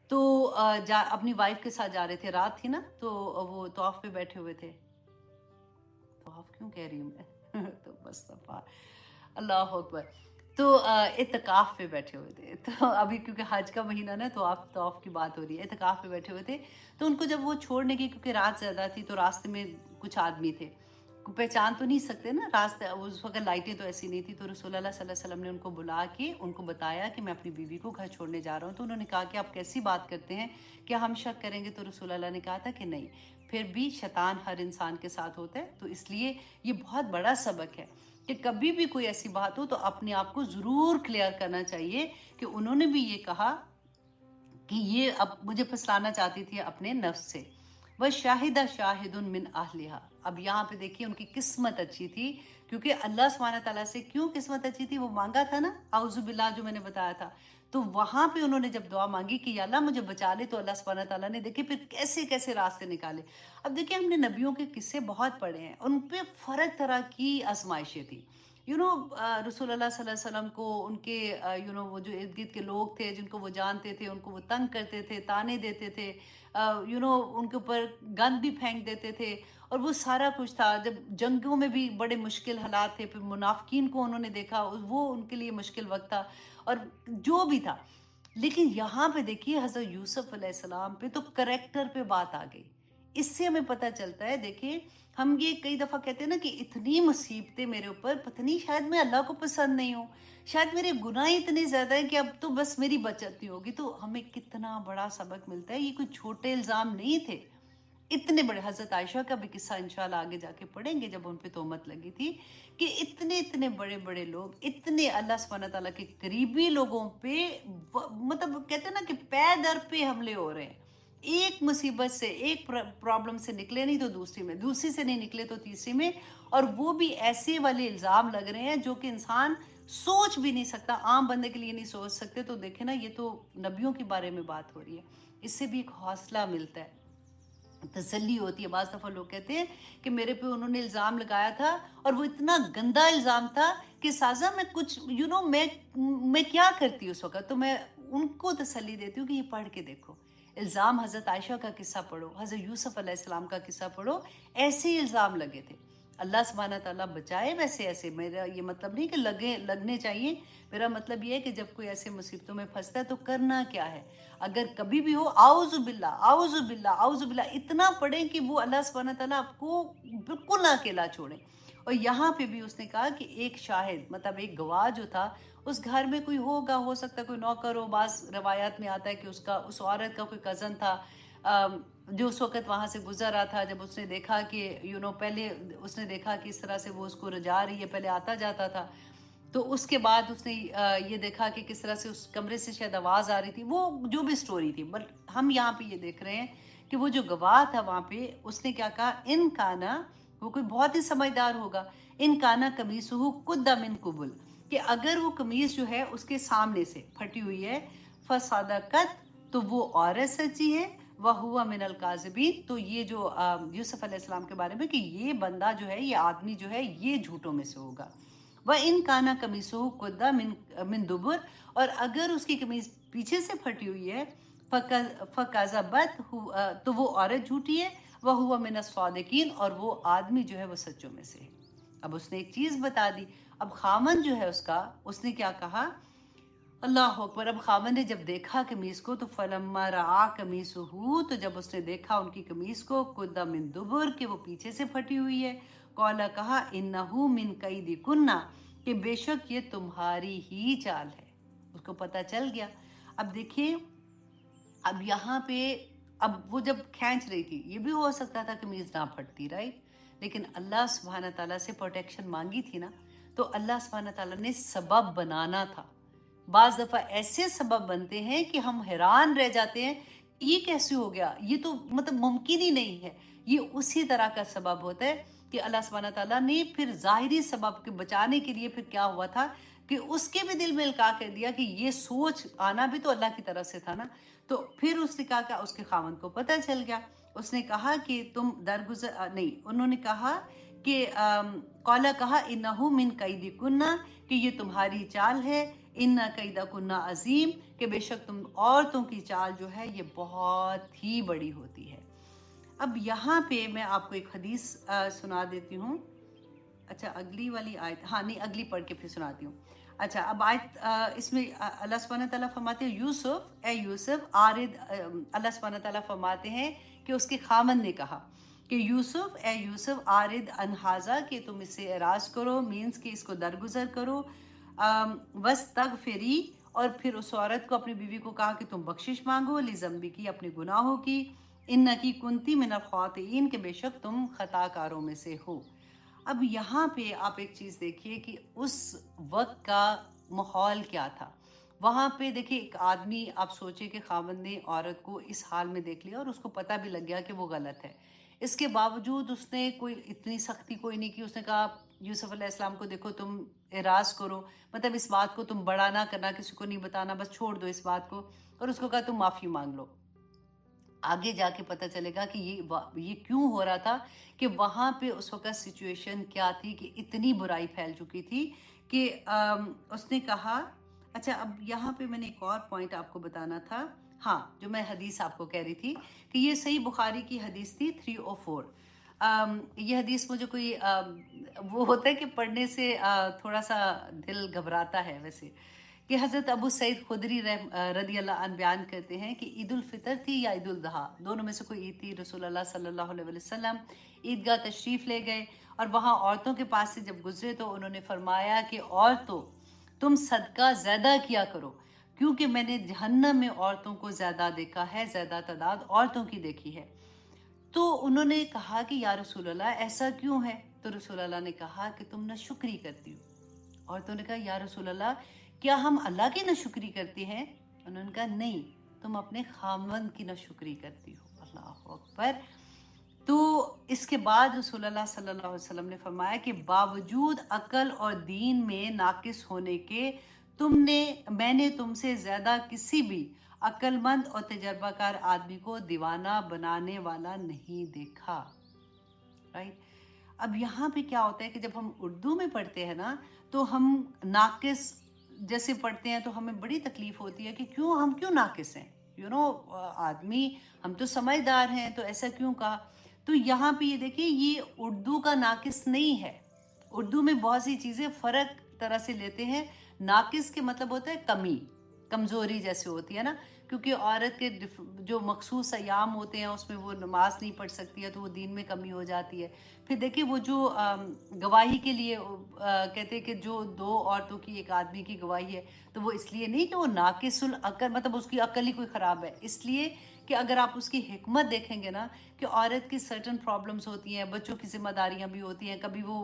तो अपनी वाइफ के साथ जा रहे थे, रात थी ना, तो वो तौफ पे बैठे हुए थे। तौफ क्यों कह रही हूँ मैं तो बस दफा, अल्लाह अकबर। तो इत्तिकाफ पे बैठे हुए थे। तो अभी क्योंकि हज का महीना ना, तो आप तौफ की बात हो रही है, इत्तिकाफ पे बैठे हुए थे। तो उनको जब वो छोड़ने की, क्योंकि रात ज़्यादा थी, तो रास्ते में कुछ आदमी थे, पहचान तो नहीं सकते ना रास्ते, उस वक्त लाइटें तो ऐसी नहीं थी। तो रसूलुल्लाह सल्लल्लाहु अलैहि वसल्लम ने उनको बुला के उनको बताया कि मैं अपनी बीवी को घर छोड़ने जा रहा हूँ। तो उन्होंने कहा कि आप कैसी बात करते हैं, क्या हम शक करेंगे? तो रसूलुल्लाह ने कहा था कि नहीं, फिर भी शैतान हर इंसान के साथ होता है। तो इसलिए ये बहुत बड़ा सबक है कि कभी भी कोई ऐसी बात हो तो अपने आप को ज़रूर क्लियर करना चाहिए कि उन्होंने भी ये कहा कि ये अब मुझे फंसाना चाहती थी अपने नफ्स से। वह शाहिदा शाहिदुन मिन अहलिहा। अब यहाँ पे देखिए उनकी किस्मत अच्छी थी, کیونکہ اللہ سبحانہ تعالیٰ سے کیوں قسمت اچھی تھی، وہ مانگا تھا نا اعوذ باللہ جو میں نے بتایا تھا، تو وہاں پہ انہوں نے جب دعا مانگی کہ یا اللہ مجھے بچا لے، تو اللہ سبحانہ تعالیٰ نے دیکھے پھر کیسے کیسے راستے نکالے۔ اب دیکھیں ہم نے نبیوں کے قصے بہت پڑھے ہیں، ان پہ فرق طرح کی آزمائشیں تھیں۔ رسول اللہ صلی اللہ علیہ وسلم کو ان کے وہ جو ارد گرد کے لوگ تھے جن کو وہ جانتے تھے، ان کو وہ تنگ کرتے تھے، تانے دیتے تھے، ان کے اوپر گند بھی پھینک دیتے تھے، اور وہ سارا کچھ تھا۔ جب جنگوں میں بھی بڑے مشکل حالات تھے، پھر منافقین کو انہوں نے دیکھا، وہ ان کے لیے مشکل وقت تھا، اور جو بھی تھا۔ لیکن یہاں پہ دیکھیے حضرت یوسف علیہ السلام پہ تو کریکٹر پہ بات آ گئی۔ اس سے ہمیں پتہ چلتا ہے، دیکھیں ہم یہ کئی دفعہ کہتے ہیں نا کہ اتنی مصیبتیں میرے اوپر، پتہ نہیں شاید میں اللہ کو پسند نہیں ہوں، شاید میرے گناہ اتنے زیادہ ہیں کہ اب تو بس میری بچت نہیں ہوگی۔ تو ہمیں کتنا بڑا سبق ملتا ہے، یہ کوئی چھوٹے الزام نہیں تھے، اتنے بڑے۔ حضرت عائشہ کا بھی قصہ انشاءاللہ آگے جا کے پڑھیں گے، جب ان پہ تہمت لگی تھی کہ اتنے بڑے بڑے لوگ، اتنے اللہ سبحانہ تعالیٰ کے قریبی لوگوں پہ مطلب کہتے ہیں نا کہ پے در پہ حملے ہو رہے ہیں۔ ایک مصیبت سے، ایک پرابلم سے نکلے نہیں تو دوسری میں، دوسری سے نہیں نکلے تو تیسری میں، اور وہ بھی ایسے والے الزام لگ رہے ہیں جو کہ انسان سوچ بھی نہیں سکتا، عام بندے کے لیے نہیں سوچ سکتے۔ تو دیکھیں نا، یہ تو نبیوں کے بارے میں بات ہو رہی ہے، اس سے بھی ایک حوصلہ ملتا ہے، تسلی ہوتی ہے۔ بعض دفعہ لوگ کہتے ہیں کہ میرے پہ انہوں نے الزام لگایا تھا اور وہ اتنا گندا الزام تھا کہ سازا میں کچھ میں کیا کرتی اس وقت، تو میں ان کو تسلی دیتی ہوں کہ یہ پڑھ کے دیکھو، الزام حضرت عائشہ کا قصہ پڑھو، حضرت یوسف علیہ السلام کا قصہ پڑھو، ایسے ہی الزام لگے تھے۔ اللہ سبحانہ تعالیٰ بچائے ویسے ایسے، میرا یہ مطلب نہیں کہ لگنے چاہیے، میرا مطلب یہ ہے کہ جب کوئی ایسے مصیبتوں میں پھنستا ہے تو کرنا کیا ہے۔ اگر کبھی بھی ہو اعوذ باللہ اعوذ باللہ اعوذ باللہ اتنا پڑھیں کہ وہ اللہ سبحانہ تعالیٰ آپ کو بالکل نہ اکیلا چھوڑیں۔ اور یہاں پہ بھی اس نے کہا کہ ایک شاہد، مطلب ایک گواہ جو تھا، اس گھر میں کوئی ہوگا، ہو سکتا ہے کوئی نوکر ہو، بعض روایات میں آتا ہے کہ اس عورت کا کوئی کزن تھا جو اس وقت وہاں سے گزر رہا تھا۔ جب اس نے دیکھا کہ پہلے اس نے دیکھا کہ اس طرح سے وہ اس کو رجا رہی ہے، پہلے آتا جاتا تھا، تو اس کے بعد اس نے یہ دیکھا کہ کس طرح سے اس کمرے سے شاید آواز آ رہی تھی، وہ جو بھی سٹوری تھی، بٹ ہم یہاں پہ یہ دیکھ رہے ہیں کہ وہ جو گواہ تھا وہاں پہ، اس نے کیا کہا، ان کانا، وہ کوئی بہت ہی سمجھدار ہوگا، ان کانا قمیصہ قد من قبل، کہ اگر وہ قمیص جو ہے اس کے سامنے سے پھٹی ہوئی ہے، فصدقت، تو وہ عورت سچی ہے، وَهُوَ مِنَ الْكَاذِبِينَ، تو یہ جو یوسف علیہ السلام کے بارے میں کہ یہ بندہ جو ہے، یہ آدمی جو ہے، یہ جھوٹوں میں سے ہوگا۔ وَإِن كَانَ قَمِيصُهُ قُدَّ مِن دُبُرٍ، اور اگر اس کی قمیص پیچھے سے پھٹی ہوئی ہے، فَكَذَبَتْ، تو وہ عورت جھوٹی ہے، وَهُوَ مِنَ الصَّادِقِينَ، اور وہ آدمی جو ہے وہ سچوں میں سے ہے۔ اب اس نے ایک چیز بتا دی، اب خامن جو ہے اس کا، اس نے کیا کہا، اللہ اکبر، اب خامن نے جب دیکھا قمیص کو، تو فلما رعا قمیصہ، تو جب اس نے دیکھا ان کی قمیص کو، قد من دبر، کہ وہ پیچھے سے پھٹی ہوئی ہے، قولا، کہا، انہ من کیدکن، کہ بے شک یہ تمہاری ہی چال ہے۔ اس کو پتہ چل گیا۔ اب دیکھیں، اب یہاں پہ، اب وہ جب کھینچ رہی تھی، یہ بھی ہو سکتا تھا قمیص نہ پھٹتی، رائٹ، لیکن اللہ سبحانہ تعالیٰ سے پروٹیکشن مانگی تھی نا، تو اللہ سبحانہ تعالیٰ نے سبب بنانا تھا۔ بعض دفعہ ایسے سبب بنتے ہیں کہ ہم حیران رہ جاتے ہیں، یہ کیسے ہو گیا، یہ تو مطلب ممکن ہی نہیں ہے۔ یہ اسی طرح کا سبب ہوتا ہے کہ اللہ سبحانہ تعالیٰ نے پھر ظاہری سبب کے بچانے کے لیے پھر کیا ہوا تھا کہ اس کے بھی دل میں القاع کر دیا کہ یہ سوچ آنا بھی تو اللہ کی طرف سے تھا نا۔ تو پھر اس نے کہا کہ اس کے خاوند کو پتہ چل گیا، اس نے کہا کہ تم درگزر نہیں، انہوں نے کہا کہ قولا، کہا، انہو من کیدکن، کہ یہ تمہاری چال ہے، ان کیدکن عظیم، کہ بے شک تم عورتوں کی چال جو ہے یہ بہت ہی بڑی ہوتی ہے۔ اب یہاں پہ میں آپ کو ایک حدیث سنا دیتی ہوں۔ اچھا، اگلی والی آیت، ہاں نہیں، اگلی پڑھ کے پھر سناتی ہوں۔ اچھا، اب آیت اس میں اللہ سبحانہ تعالیٰ فرماتے ہیں، یوسف، اے یوسف، آرد، اللہ سبحانہ تعالیٰ فرماتے ہیں کہ اس کے خامن نے کہا کہ یوسف، اے یوسف، آرد ان ھذا، کہ تم اس سے اعراض کرو، مینس کہ اس کو درگزر کرو، وَاسْتَغْفِرِي، اور پھر اس عورت کو، اپنی بیوی کو کہا کہ تم بخشش مانگو، لِذَنْبِكِ، اپنے گناہوں کی، اِنَّكِ كُنْتِ مِنَ الْخَاطِئِينَ، کہ بے شک تم خطا کاروں میں سے ہو۔ اب یہاں پہ آپ ایک چیز دیکھیے کہ اس وقت کا ماحول کیا تھا۔ وہاں پہ دیکھیے ایک آدمی، آپ سوچے کہ خاوند نے عورت کو اس حال میں دیکھ لیا اور اس کو پتہ بھی لگ گیا کہ وہ غلط ہے، اس کے باوجود اس نے کوئی اتنی سختی کوئی نہیں کی، اس نے کہا यूसुफ अलैहिस्सलाम को देखो तुम एराज करो, मतलब इस बात को तुम बड़ा ना करना, किसी को नहीं बताना, बस छोड़ दो इस बात को, और उसको कहा तुम माफ़ी मांग लो। आगे जाके पता चलेगा कि ये क्यों हो रहा था, कि वहाँ पे उस वक़्त सिचुएशन क्या थी कि इतनी बुराई फैल चुकी थी कि उसने कहा। अच्छा, अब यहाँ पे मैंने एक और पॉइंट आपको बताना था। हाँ, जो मैं हदीस आपको कह रही थी कि ये सही बुखारी की हदीस थी 304। ये हदीस मुझे कोई वो होता है कि पढ़ने से थोड़ा-सा दिल घबराता है वैसे, कि हज़रत अबू सईद खुदरी रदी अल्लाह अन बयान करते हैं कि ईद उल फितर थी या ईद उल ज़ुहा, दोनों में से कोई ईद थी। रसूल अल्लाह सल्लल्लाहु अलैहि वसल्लम ईदगाह तशरीफ़ ले गए और वहाँ औरतों के पास से जब गुजरे तो उन्होंने फरमाया कि औरतों, तुम सदका ज़्यादा किया करो, क्योंकि मैंने जहन्नम में औरतों को ज़्यादा देखा है, ज़्यादा तादाद औरतों की देखी है। तो उन्होंने कहा कि या रसूल अल्लाह ऐसा क्यों है? तो रसूल अल्लाह ने कहा कि तुम ना शुक्री करती हो। औरतों ने कहा या रसूल अल्लाह, क्या हम अल्लाह की नाशुक्री करते हैं? उन्होंने कहा नहीं, तुम अपने खामंद की नाशुक्री करती हो। अल्लाह अकबर। तो इसके बाद रसूलुल्लाह सल्लल्लाहु अलैहि वसल्लम ने फरमाया कि बावजूद अकल और दीन में नाकिस होने के मैंने तुमसे ज़्यादा किसी भी अक्लमंद और तजर्बाकार आदमी को दीवाना बनाने वाला नहीं देखा। राइट। अब यहाँ पे क्या होता है कि जब हम उर्दू में पढ़ते हैं ना, तो हम नाकिस जैसे पढ़ते हैं तो हमें बड़ी तकलीफ होती है कि क्यों नाकिस हैं, आदमी, हम तो समझदार हैं, तो ऐसा क्यों कहा। तो यहाँ पे ये देखिए, ये उर्दू का नाकिस नहीं है। उर्दू में बहुत सी चीज़ें फ़र्क तरह से लेते हैं। नाकिस के मतलब होता है कमी, कमज़ोरी जैसे होती है ना, क्योंकि औरत के जो मखसूस अयाम होते हैं उसमें वो नमाज नहीं पढ़ सकती है, तो वो दीन में कमी हो जाती है। फिर देखिए वो जो गवाही के लिए कहते हैं कि जो दो औरतों की एक आदमी की गवाही है, तो वो इसलिए नहीं कि वो नाकिसुल अकल, मतलब उसकी अकल ही कोई ख़राब है, इसलिए कि अगर आप उसकी हिकमत देखेंगे ना, कि औरत की सर्टन प्रॉब्लम्स होती हैं, बच्चों की जिम्मेदारियां भी होती हैं, कभी वो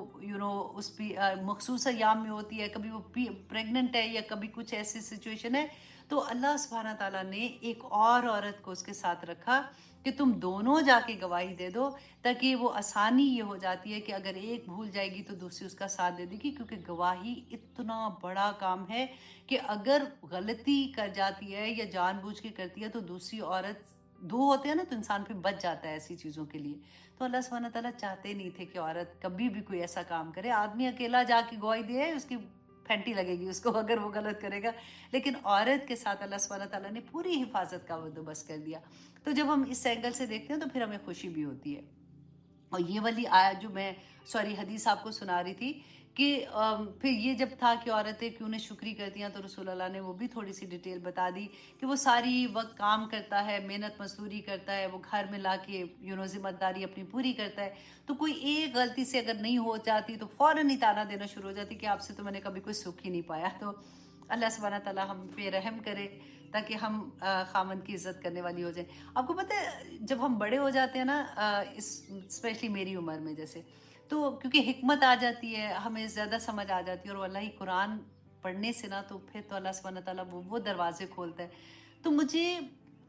उस मखसूस अयाम में होती है, कभी वो प्रेग्नेंट है, या कभी कुछ ऐसी सिचुएशन है, तो अल्लाह सुब्हाना ताला ने एक और औरत को उसके साथ रखा कि तुम दोनों जाके गवाही दे दो, ताकि वो आसानी ये हो जाती है कि अगर एक भूल जाएगी तो दूसरी उसका साथ दे देगी, क्योंकि गवाही इतना बड़ा काम है कि अगर गलती कर जाती है या जानबूझ के करती है तो दूसरी औरत, दो होते हैं ना, तो इंसान फिर बच जाता है ऐसी चीज़ों के लिए। तो अल्लाह सुब्हाना ताला चाहते नहीं थे कि औरत कभी भी कोई ऐसा काम करे। आदमी अकेला जाके गवाही दे, उसकी फैंटी लगेगी उसको अगर वो गलत करेगा, लेकिन औरत के साथ अल्लाह सुब्हाना ताला ने पूरी हिफाजत का बंदोबस्त कर दिया। तो जब हम इस एंगल से देखते हैं तो फिर हमें खुशी भी होती है। और ये वाली आयत जो मैं, सॉरी, हदीस आपको सुना रही थी कि फिर ये जब था कि औरतें क्यों ने शुक्री करती हैं, तो रसूल अल्लाह ने वो भी थोड़ी सी डिटेल बता दी कि वो सारी वक्त काम करता है, मेहनत मजदूरी करता है, वो घर में ला के जिम्मेदारी अपनी पूरी करता है, तो कोई एक गलती से अगर नहीं हो जाती तो फ़ौरन ही ताना देना शुरू हो जाती कि आपसे तो मैंने कभी कोई सुख ही नहीं पाया। तो अल्लाह सुब्हाना ताला हम पे रहम करे, ताकि हम खामन की इज़्ज़त करने वाली हो जाए। आपको पता है जब हम बड़े हो जाते हैं ना, स्पेशली मेरी उम्र में जैसे, तो क्योंकि हिकमत आ जाती है, हमें ज़्यादा समझ आ जाती है, और वल्लाही कुरान पढ़ने से ना, तो फिर तो अल्लाह सुब्हाना ताला वो दरवाजे खोलता है। तो मुझे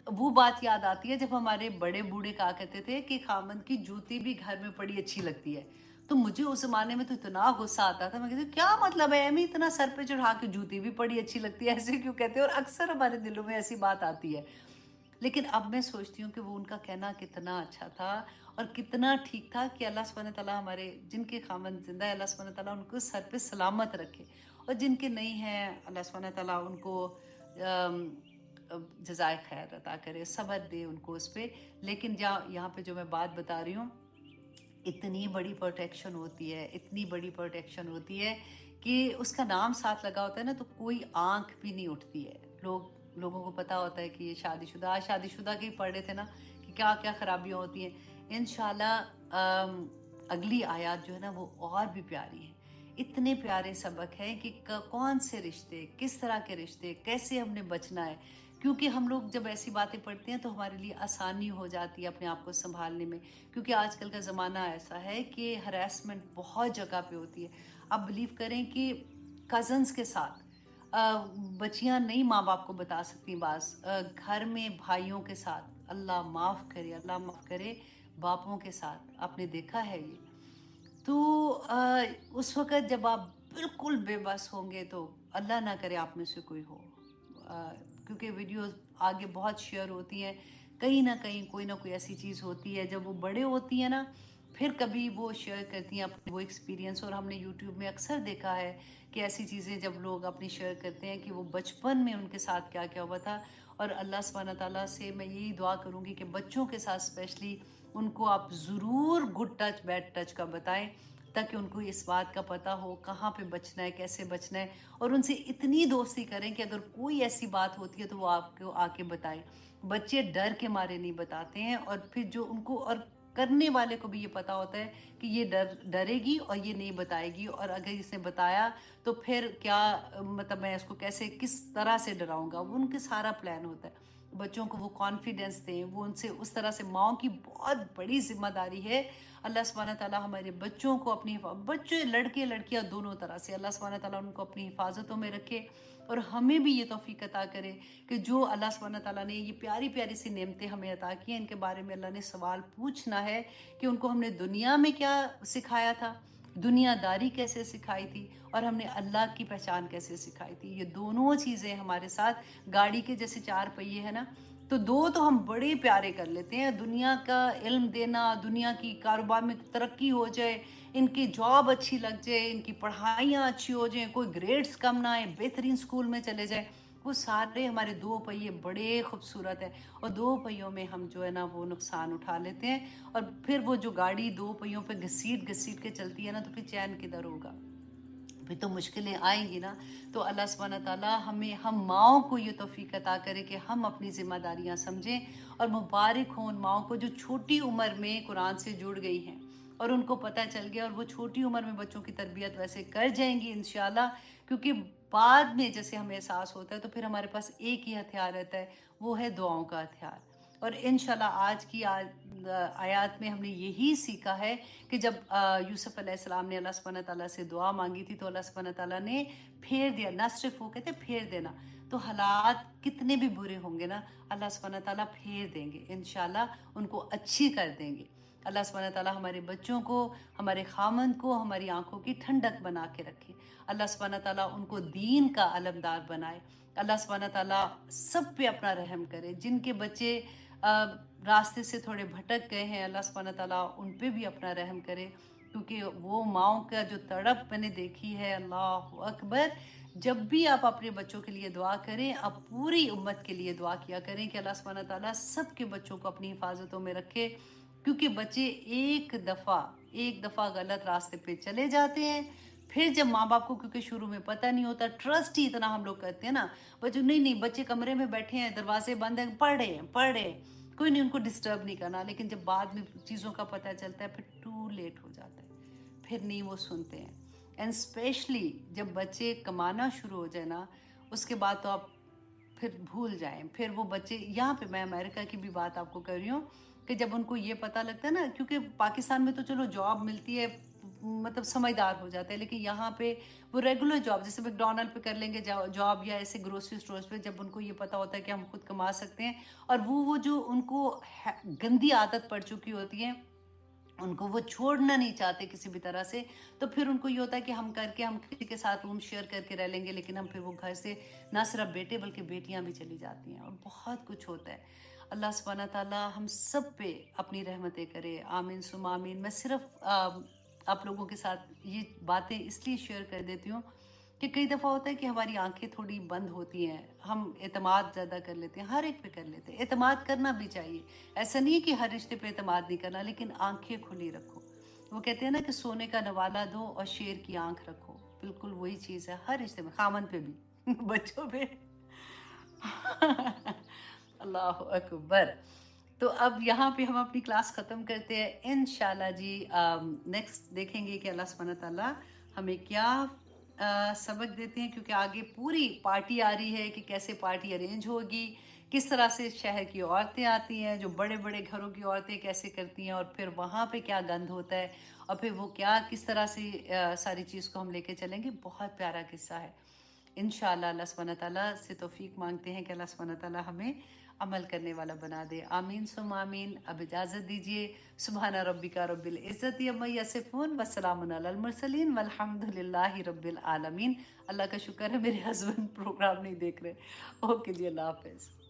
वो बात याद आती है जब हमारे बड़े बूढ़े कहा करते थे कि खामन की जूती भी घर में पड़ी अच्छी लगती है। तो मुझे उस ज़माने में तो इतना गुस्सा आता था, मैं कहती क्या मतलब है, एमी इतना सर पे चढ़ा के जूती भी पड़ी अच्छी लगती है, ऐसे क्यों कहते हैं? और अक्सर हमारे दिलों में ऐसी बात आती है। लेकिन अब मैं सोचती हूँ कि वो उनका कहना कितना अच्छा था और कितना ठीक था कि अल्लाह सुब्हाना ताला हमारे जिनके खामन ज़िंदा है, अल्लाह सुब्हाना ताला उनको सर पे सलामत रखे, और जिनके नहीं हैं अल्लाह सुब्हाना ताला उनको जज़ाए खैर अता करे, सब्र दे उनको उस पे। लेकिन यहाँ पे जो मैं बात बता रही हूँ, इतनी बड़ी प्रोटेक्शन होती है, इतनी बड़ी प्रोटेक्शन होती है कि उसका नाम साथ लगा होता है ना, तो कोई आंख भी नहीं उठती है। लोगों को पता होता है कि ये शादीशुदा, आज शादीशुदा के ही पढ़ रहे थे ना कि क्या क्या खराबियाँ होती हैं। इंशाल्लाह अगली आयत जो है ना वो और भी प्यारी है। इतने प्यारे सबक हैं कि कौन से रिश्ते, किस तरह के रिश्ते, कैसे हमने बचना है, क्योंकि हम लोग जब ऐसी बातें पढ़ते हैं तो हमारे लिए आसानी हो जाती है अपने आप को संभालने में, क्योंकि आजकल का ज़माना ऐसा है कि हरासमेंट बहुत जगह पे होती है। आप बिलीव करें कि कज़न्स के साथ बच्चियां नहीं माँ बाप को बता सकती बात, घर में भाइयों के साथ, अल्लाह माफ़ करे, अल्लाह माफ़ करे, बापों के साथ आपने देखा है ये। तो उस वक़्त जब आप बिल्कुल बेबस होंगे तो अल्लाह ना करे आप में से कोई हो। क्योंकि वीडियोज़ आगे बहुत शेयर होती हैं, कहीं न कहीं कोई ना कोई ऐसी चीज़ होती है, जब वो बड़े होती हैं ना, फिर कभी वो शेयर करती हैं अपने वो एक्सपीरियंस। और हमने यूट्यूब में अक्सर देखा है कि ऐसी चीज़ें जब लोग अपनी शेयर करते हैं कि वो बचपन में उनके साथ क्या-क्या हुआ था। और अल्लाह सुब्हानहू व तआला से मैं यही दुआ करूँगी कि बच्चों के साथ स्पेशली उनको आप ज़रूर गुड टच बैड टच का बताएं, ताकि उनको इस बात का पता हो कहाँ पे बचना है, कैसे बचना है। और उनसे इतनी दोस्ती करें कि अगर कोई ऐसी बात होती है तो वो आपको आके बताए। बच्चे डर के मारे नहीं बताते हैं, और फिर जो उनको और करने वाले को भी ये पता होता है कि ये डरेगी और ये नहीं बताएगी, और अगर इसने बताया तो फिर क्या मतलब मैं इसको कैसे किस तरह से डराऊंगा, वो उनके सारा प्लान होता है। बच्चों को वो कॉन्फिडेंस दें, वो उनसे उस तरह से, माओ की बहुत बड़ी जिम्मेदारी है। अल्लाह सुब्हानहू ताला हमारे बच्चों को अपनी बच्चे लड़के लड़कियां दोनों तरह से अल्लाह सुब्हानहू ताला उनको अपनी हिफाजतों में रखे, और हमें भी ये तौफीक अता करे कि जो अल्लाह सुब्हानहू ताला ने ये प्यारी प्यारी सी नेमतें हमें अता की हैं, इनके बारे में अल्लाह ने सवाल पूछना है कि उनको हमने दुनिया में क्या सिखाया था, दुनियादारी कैसे सिखाई थी, और हमने अल्लाह की पहचान कैसे सिखाई थी। ये दोनों चीज़ें हमारे साथ, गाड़ी के जैसे चार पहिए हैं ना, तो दो तो हम बड़े प्यारे कर लेते हैं, दुनिया का इल्म देना, दुनिया की कारोबार में तरक्की हो जाए, इनकी जॉब अच्छी लग जाए, इनकी पढ़ाइयाँ अच्छी हो जाएं, कोई ग्रेड्स कम ना आए, बेहतरीन स्कूल में चले जाए, वो सारे हमारे दो पहिए बड़े खूबसूरत है। और दो पहियों में हम जो है ना वो नुकसान उठा लेते हैं, और फिर वो जो गाड़ी दो पहियों पे घसीट घसीट के चलती है ना, तो फिर चैन किधर होगा, फिर तो मुश्किलें आएंगी ना। तो अल्लाह सुब्हानहू ताला हमें, हम माओ को ये तौफीक अता करे कि हम अपनी ज़िम्मेदारियां समझें, और मुबारक हो उन माओ को जो छोटी उम्र में कुरान से जुड़ गई हैं और उनको पता चल गया, और वो छोटी उम्र में बच्चों की तरबियत वैसे कर जाएंगी इंशाल्लाह। क्योंकि बाद में जैसे हमें एहसास होता है तो फिर हमारे पास एक ही हथियार रहता है, वो है दुआओं का हथियार। और इंशाल्लाह आज की आयत में हमने यही सीखा है कि जब यूसुफ अलैहिस्सलाम ने अल्लाह सुब्हानहू ताला से दुआ मांगी थी, तो अल्लाह सुब्हानहू ताला ने फेर दिया, ना सिर्फ वो कहते फेर देना, तो हालात कितने भी बुरे होंगे ना, अल्लाह सुब्हानहू ताला फेर देंगे इंशाल्लाह, उनको अच्छी कर देंगे। अल्लाह सुब्हानहू ताला हमारे बच्चों को, हमारे खामंद को, हमारी आंखों की ठंडक बना के रखे। अल्लाह सुब्हानहू ताला उनको दीन का अलमदार बनाए। अल्लाह सुब्हानहू ताला सब पे अपना रहम करे। जिनके बच्चे रास्ते से थोड़े भटक गए हैं, अल्लाह सुब्हानहू ताला उन पे भी अपना रहम करे। क्योंकि वो माओ का जो तड़प मैंने देखी है, अल्लाह अकबर। जब भी आप अपने बच्चों के लिए दुआ करें, आप पूरी उम्मत के लिए दुआ किया करें कि अल्लाह सुब्हानहू ताला सबके बच्चों को अपनी हिफाजतों में रखे। क्योंकि बच्चे एक दफ़ा गलत रास्ते पे चले जाते हैं, फिर जब माँ बाप को, क्योंकि शुरू में पता नहीं होता, ट्रस्ट ही इतना हम लोग करते हैं ना, बच्चे नहीं नहीं, बच्चे कमरे में बैठे हैं, दरवाजे बंद हैं, पढ़ रहे हैं, कोई नहीं, उनको डिस्टर्ब नहीं करना। लेकिन जब बाद में चीज़ों का पता चलता है, फिर टू लेट हो जाता है, फिर नहीं वो सुनते हैं। एंड स्पेशली जब बच्चे कमाना शुरू हो जाए ना, उसके बाद तो आप फिर भूल जाएं। फिर वो बच्चे, यहाँ पे मैं अमेरिका की भी बात आपको कर रही हूँ, कि जब उनको ये पता लगता है ना, क्योंकि पाकिस्तान में तो चलो जॉब मिलती है, मतलब समझदार हो जाते हैं, लेकिन यहाँ पे वो रेगुलर जॉब, जैसे मैकडोनल्ड पे कर लेंगे जॉब, या ऐसे ग्रोसरी स्टोर्स पे, जब उनको ये पता होता है कि हम खुद कमा सकते हैं, और वो जो उनको गंदी आदत पड़ चुकी होती है, उनको वो छोड़ना नहीं चाहते किसी भी तरह से, तो फिर उनको ये होता है कि हम करके, हम किसी के साथ रूम शेयर करके रह लेंगे, लेकिन हम फिर वो घर से ना सिर्फ बेटे बल्कि बेटियां भी चली जाती हैं, और बहुत कुछ होता है। अल्लाह सुब्हानहू ताला हम सब पे अपनी रहमतें करे, आमीन सुम आमीन। मैं सिर्फ आप लोगों के साथ ये बातें इसलिए शेयर कर देती हूँ कि कई दफ़ा होता है कि हमारी आंखें थोड़ी बंद होती हैं, हम एतमाद ज़्यादा कर लेते हैं, हर एक पे कर लेते हैं। एतमाद करना भी चाहिए, ऐसा नहीं है कि हर रिश्ते पे एतमाद नहीं करना, लेकिन आंखें खुली रखो। वो कहते हैं ना कि सोने का नवाला दो और शेर की आंख रखो, बिल्कुल वही चीज़ है हर रिश्ते में, खामन पे भी बच्चों पे अल्लाह अकबर। तो अब यहाँ पे हम अपनी क्लास ख़त्म करते हैं इंशाल्लाह जी। नेक्स्ट देखेंगे कि अल्लाह सुब्हानहू ताला हमें क्या सबक देते हैं, क्योंकि आगे पूरी पार्टी आ रही है कि कैसे पार्टी अरेंज होगी, किस तरह से शहर की औरतें आती हैं, जो बड़े बड़े घरों की औरतें कैसे करती हैं, और फिर वहाँ पे क्या गंध होता है, और फिर वो क्या किस तरह से सारी चीज़ को हम लेके चलेंगे। बहुत प्यारा किस्सा है। इंशाअल्लाह अल्लाह सुब्हानहू ताला से तौफीक मांगते हैं कि अल्लाह सुब्हानहू ताला हमें عمل کرنے والا بنا دے. آمین ثم آمین. اب اجازت دیجیے. سبحان ربک رب العزت عما یصفون وسلام علی المرسلین والحمد للہ رب العالمین. اللہ کا شکر ہے میرے ہسبینڈ پروگرام نہیں دیکھ رہے. اوکے جی، اللہ حافظ.